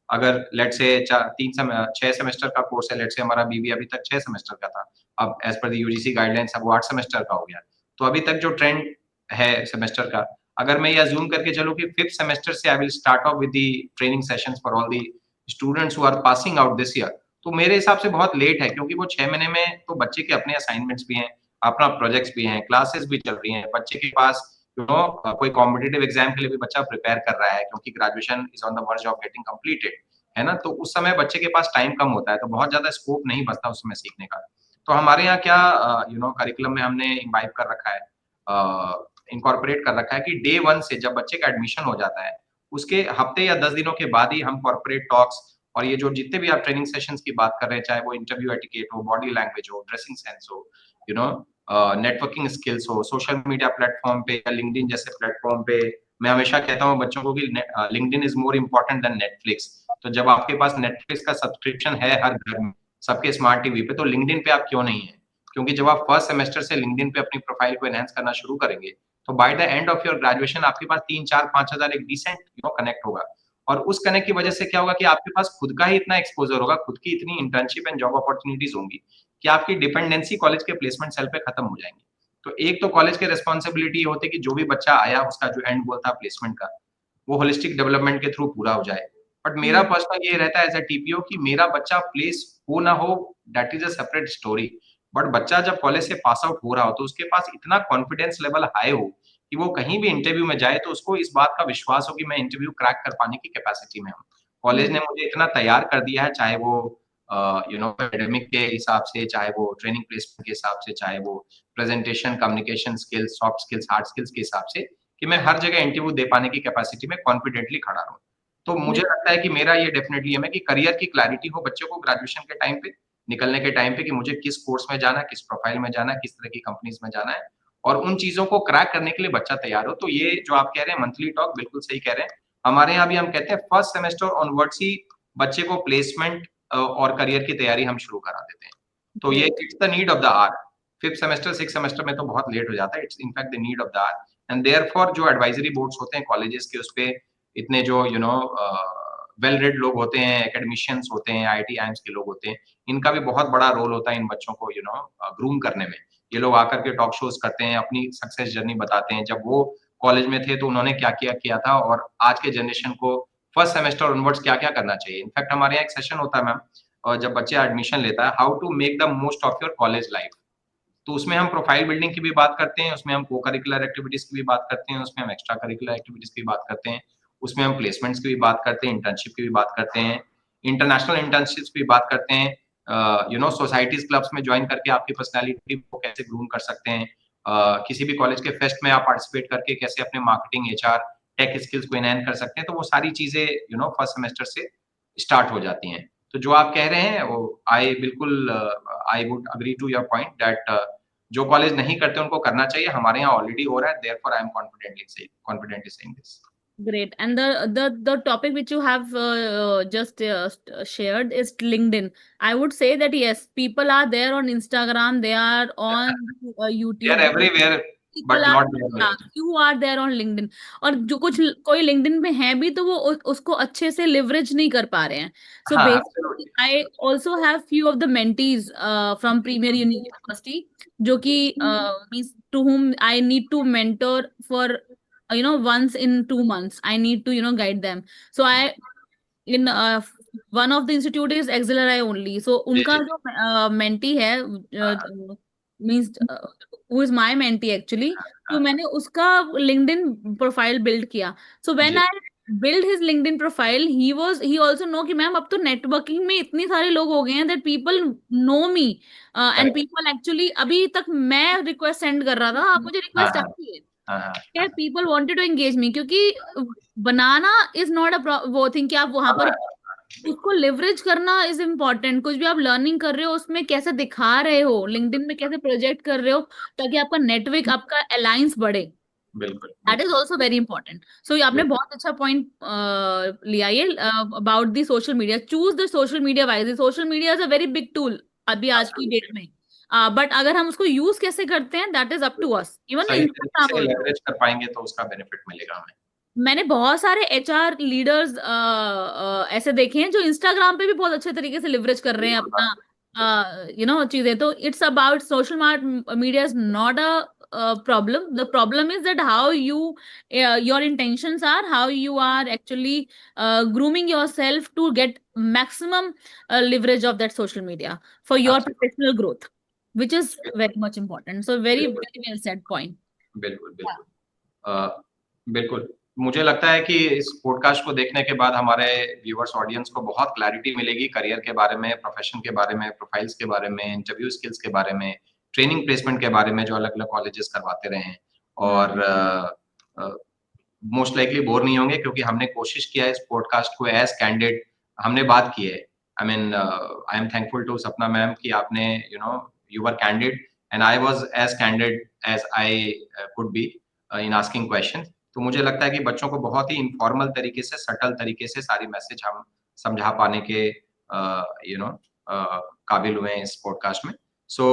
अगर लेट्स से 6 सेमेस्टर का कोर्स है, लेट्स से हमारा बीबी अभी तक 6 सेमेस्टर का था, अब as per the UGC guidelines अब वो 8 सेमेस्टर का हो गया। तो अभी तक जो ट्रेंड है सेमेस्टर का, अगर मैं ये अज्यूम करके चलूँ कि 5th सेमेस्टर से I will start off with the training sessions for all the students who are passing out this year, तो मेरे हिसाब से बहुत लेट है, क्योंकि वो 6 महीने में तो बच्चे के अपने असाइनमेंट्स भी हैं, अपना प्रोजेक्ट्स भी हैं, क्लासेस भी चल रही हैं, बच्चे के पास कोई कॉम्पिटिटिव एग्जाम के लिए भी बच्चा प्रिपेयर कर रहा है, क्योंकि graduation is on the verge of getting completed, है ना? तो उस समय बच्चे के पास टाइम कम होता है, तो बहुत ज्यादा स्कोप नहीं बचता उस समय सीखने का। तो हमारे यहाँ क्या करिकुलम में हमने इम्बाइब कर रखा है, इनकॉर्पोरेट कर रखा है कि डे 1 से जब बच्चे का एडमिशन हो जाता है, उसके हफ्ते या 10 दिनों के बाद ही हम कॉर्पोरेट टॉक्स और ये जो जितने भी आप ट्रेनिंग सेशंस की बात कर रहे हैं, चाहे वो इंटरव्यू एटिकेट हो, बॉडी लैंग्वेज हो, ड्रेसिंग सेंस हो, यू नो नेटवर्किंग स्किल्स हो, सोशल मीडिया प्लेटफॉर्म पे या लिंक्डइन जैसे प्लेटफॉर्म पे, मैं हमेशा कहता हूँ बच्चों को कि LinkedIn is more important then Netflix. तो जब आपके पास नेटफ्लिक्स का सब्सक्रिप्शन है हर घर में, सबके स्मार्ट टीवी पे, तो लिंक्डइन पे आप क्यों नहीं है? क्योंकि जब आप फर्स्ट सेमेस्टर से लिंक्डइन पे अपनी प्रोफाइल को एनहांस करना शुरू करेंगे, तो by the end of your graduation आपके पास 3, 4, 5 हजार एक डिसेंट कनेक्ट होगा। और उस कनेक्ट की वजह से क्या होगा कि आपके पास खुद का ही इतना एक्सपोजर होगा, खुद की इतनी इंटर्नशिप एंड जॉब अपॉर्चुनिटीज होंगी कि आपकी डिपेंडेंसी कॉलेज के प्लेसमेंट सेल पे खत्म हो जाएंगी। तो एक तो कॉलेज के रिस्पॉन्सिबिलिटी होती है कि जो भी बच्चा आया उसका जो एंड गोल था प्लेसमेंट का, वो होलिस्टिक डेवलपमेंट के थ्रू पूरा हो जाए। बट मेरा पर्सनल ये रहता है एज अ टीपीओ कि मेरा बच्चा प्लेस हो ना हो, that is a separate story. But बच्चा जब कॉलेज से पास आउट हो रहा हो तो उसके पास इतना कॉन्फिडेंस लेवल हाई हो कि वो कहीं भी इंटरव्यू में जाए तो उसको इस बात का विश्वास हो कि मैं इंटरव्यू क्रैक कर पाने की कैपेसिटी में हूँ। कॉलेज ने मुझे इतना तैयार कर दिया है, चाहे वो एकेडमिक के हिसाब से, चाहे वो ट्रेनिंग प्लेसमेंट के हिसाब से, चाहे वो presentation, communication skills, soft skills, hard skills के हिसाब से, कि मैं हर जगह इंटरव्यू दे पाने की कैपेसिटी में कॉन्फिडेंटली खड़ा रहूँ। तो मुझे लगता है कि मेरा ये डेफिनेटली एम है कि करियर की क्लैरिटी हो बच्चों को ग्रेजुएशन के टाइम पे, निकलने के टाइम पे, कि मुझे किस कोर्स में जाना है, किस प्रोफाइल में जाना है, किस तरह की कंपनीज में जाना है, और उन चीजों को क्रैक करने के लिए बच्चा तैयार हो। तो ये जो आप कह रहे हैं मंथली टॉक, बिल्कुल सही कह रहे हैं। हमारे यहाँ भी हम कहते हैं फर्स्ट सेमेस्टर ऑनवर्ड्स ही बच्चे को प्लेसमेंट और करियर की तैयारी हम शुरू करा देते हैं। तो ये it's the need of the hour. 5th semester 6th semester में तो बहुत लेट हो जाता है, it's in fact the need of the hour. And therefore जो एडवाइजरी बोर्ड्स होते हैं कॉलेजेस के, उस पे इतने जो वेल रेड लोग होते हैं, एकेडमिशियंस होते हैं, आईआईटी आईएम्स के लोग होते हैं, इनका भी बहुत बड़ा रोल होता है इन बच्चों को ग्रूम करने में। ये लोग आकर के टॉक शोज करते हैं, अपनी सक्सेस जर्नी बताते हैं, जब वो कॉलेज में थे तो उन्होंने क्या किया किया था, और आज के जनरेशन को फर्स्ट सेमेस्टर ऑनवर्ड्स क्या क्या करना चाहिए। इनफैक्ट हमारे यहाँ एक सेशन होता है मैम, और जब बच्चे एडमिशन लेता है, how to make the most of your college life. तो उसमें हम प्रोफाइल बिल्डिंग की भी बात करते हैं, उसमें हम को करिकुलर एक्टिविटीज की भी बात करते हैं, उसमें हम एक्स्ट्रा करिकुलर एक्टिविटीज की बात करते हैं, उसमें हम प्लेसमेंट्स की भी बात करते हैं, इंटर्नशिप की भी बात करते हैं, इंटरनेशनल इंटर्नशिप्स की भी बात करते हैं, सोसाइटीज क्लब्स में ज्वाइन करके आपकी पर्सनैलिटी को कैसे ग्रूम कर सकते हैं, किसी भी कॉलेज के फेस्ट में आप पार्टिसिपेट करके कैसे अपने मार्केटिंग, एचआर, टेक स्किल्स को एनहांस कर सकते हैं। तो वो सारी चीजें फर्स्ट सेमेस्टर से स्टार्ट हो जाती हैं। तो जो आप कह रहे हैं वो आई बिल्कुल I would agree to your point that जो कॉलेज नहीं करते उनको करना चाहिए। हमारे यहाँ ऑलरेडी हो रहा है, therefore I am confidently saying this. Great. And the topic which you have just shared is LinkedIn. I would say that yes, people are there on Instagram, they are on they are YouTube, everywhere people but are, not there on yeah, LinkedIn. you are there on LinkedIn. और जो कुछ कोई LinkedIn पे हैं भी तो वो उसको अच्छे से leverage नहीं कर पा रहे हैं. So हाँ, basically, absolutely. I also have few of the mentees from Premier University, जो कि means to whom I need to mentor for once in 2 months. I need to guide them. So I in one of the institute is XLRI only. So जी, उनका जी। जो mentee है means who is my mentee actually. तो हाँ, मैंने उसका LinkedIn profile build किया. So when जी, I build his LinkedIn profile, he also know कि मैम अब तो नेटवर्किंग में इतने सारे लोग हो गए हैं that people know me and correct. people actually अभी तक मैं रिक्वेस्ट सेंड कर रहा था, आप मुझे हाँ, रिक्वेस्ट हाँ, आती है हाँ, हाँ, क्या, हाँ, people wanted to engage me, क्योंकि बनाना इज नॉट अ वो थिंग कि आप वहां हाँ, पर हाँ, उसको लिवरेज करना इज इम्पोर्टेंट. कुछ भी आप लर्निंग कर रहे हो उसमें कैसे दिखा रहे हो, लिंक्डइन में कैसे प्रोजेक्ट कर रहे हो ताकि आपका नेटवर्क, आपका अलायंस बढ़े. बिल्कुल, दैट इज बिल्कुल, ऑल्सो वेरी इंपॉर्टेंट. सो आपने बिल्कुल। बहुत अच्छा पॉइंट लिया ये about the social media. Choose the social media wise. Social media is a very big tool अभी आज की डेट एब्सोल्युटली। में. बट अगर हम उसको यूज कैसे करते हैं that is up to us. Even सही तरीके इंस्टाग्राम से ऑल्सो. लेवरेज कर पाएँगे तो उसका बेनिफिट मिलेगा हमें। मैंने बहुत सारे एचआर लीडर्स ऐसे देखे हैं जो इंस्टाग्राम पे भी बहुत अच्छे तरीके से लिवरेज कर रहे हैं बिल्कुल, अपना बिल्कुल। चीजें. तो it's about social media is not a problem. The problem is that how you your intentions are, how you are actually grooming yourself to get maximum leverage of that social media for your absolutely. professional growth, which is very much important. So very बिल्कुल, very well said point. बिल्कुल, Yeah. बिल्कुल। बिल्कुल, मुझे लगता है कि इस podcast को देखने के बाद हमारे व्यूअर्स ऑडियंस को बहुत क्लैरिटी मिलेगी करियर के बारे में, प्रोफेशन के बारे में, प्रोफाइल्स के बारे में, इंटरव्यू स्किल्स के बारे में, ट्रेनिंग प्लेसमेंट के बारे में जो अलग-अलग कॉलेजेस करवाते रहे हैं। और मोस्ट लाइकली बोर नहीं होंगे, क्योंकि हमने कोशिश किया है इस पॉडकास्ट को एज कैंडिड हमने बात की है. I mean I am thankful to Sapna ma'am कि आपने you were candid and I was as candid as I could be in asking question. तो मुझे लगता है कि बच्चों को बहुत ही इनफॉर्मल तरीके से, सटल तरीके से सारी मैसेज हम समझा पाने के काबिल हुए हैं इस पॉडकास्ट में. सो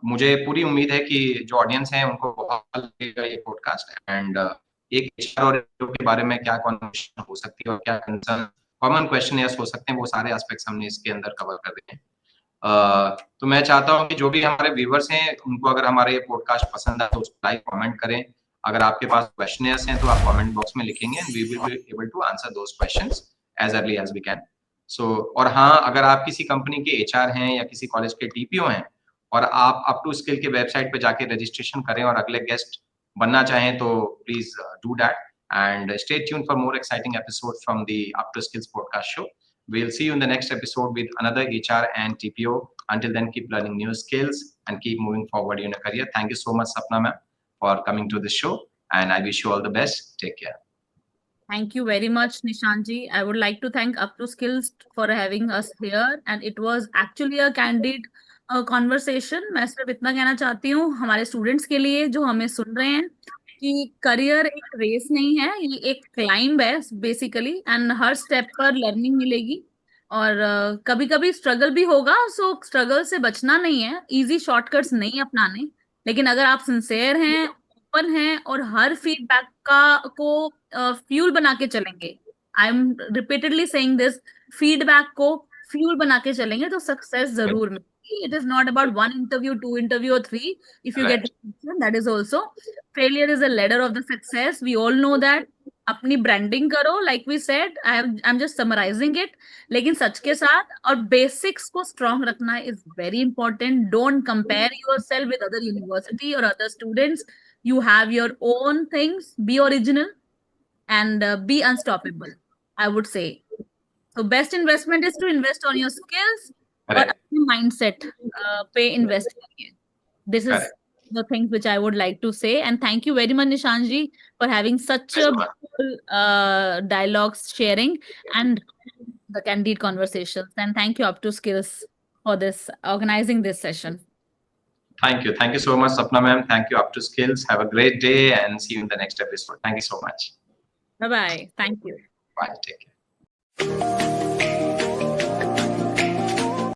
मुझे पूरी उम्मीद है कि जो ऑडियंस है उनको बहुत अच्छा लगेगा ये पॉडकास्ट. एंड एक एचआर और के बारे में क्या कॉन्वर्सेशन हो सकती है और क्या कंसर्न कॉमन क्वेश्चन हो सकते हैं, वो सारे एस्पेक्ट्स हमने इसके अंदर कवर कर दिए हैं. तो मैं चाहता हूँ कि जो भी हमारे व्यूवर्स हैं उनको अगर हमारे ये पॉडकास्ट पसंद आए तो उसको लाइक कमेंट करें. अगर आपके पास क्वेश्चंस हैं तो आप कमेंट बॉक्स में लिखेंगे and we will be able to answer those questions as early as we can. So और हाँ, अगर आप किसी कंपनी के एचआर हैं या किसी कॉलेज के टीपीओ हैं और आप अप टू स्किल के वेबसाइट पे जाके रजिस्ट्रेशन करें और अगले गेस्ट बनना चाहें तो please do that and stay tuned for more exciting episodes from the Up to Skills podcast show. We'll see you in the next episode with another HR and TPO. Until then, keep learning new skills and keep moving forward in your career. Thank you so much, Sapna ma'am, for coming to the show, and I wish you all the best. Take care. Thank you very much, Nishanji. I would like to thank Up to Skills for having us here, and it was actually a candid conversation. मैं सिर्फ इतना कहना चाहती हूँ हमारे students के लिए जो हमें सुन रहे हैं कि करियर एक रेस नहीं है, ये एक क्लाइंब है बेसिकली, एंड हर स्टेप पर लर्निंग मिलेगी और कभी कभी स्ट्रगल भी होगा. सो स्ट्रगल से बचना नहीं है, इजी शॉर्टकट्स नहीं अपनाने, लेकिन अगर आप सिंसेयर हैं, ओपन हैं और हर फीडबैक को फ्यूल बना के चलेंगे, I am repeatedly saying this, feedback को फ्यूल बना के चलेंगे तो सक्सेस जरूर मिलेगी. It is not about one interview, two interview or three. If you get that is also failure is a ladder of the success. We all know that. अपनी branding करो, like we said, I'm just summarizing it. लेकिन सच के साथ और basics को strong रखना is very important. Don't compare yourself with other university or other students. You have your own things. Be original and be unstoppable, I would say. So best investment is to invest on your skills और अपने mindset पे invest करिए. This is the things which I would like to say, and thank you very much, Nishanji, for having such a beautiful dialogues sharing and the candid conversations. And thank you Up to Skills for this organizing this session. Thank you so much, Sapna ma'am. Thank you, Up to Skills. Have a great day and see you in the next episode. Thank you so much. Bye bye. Thank you. Bye. Take care.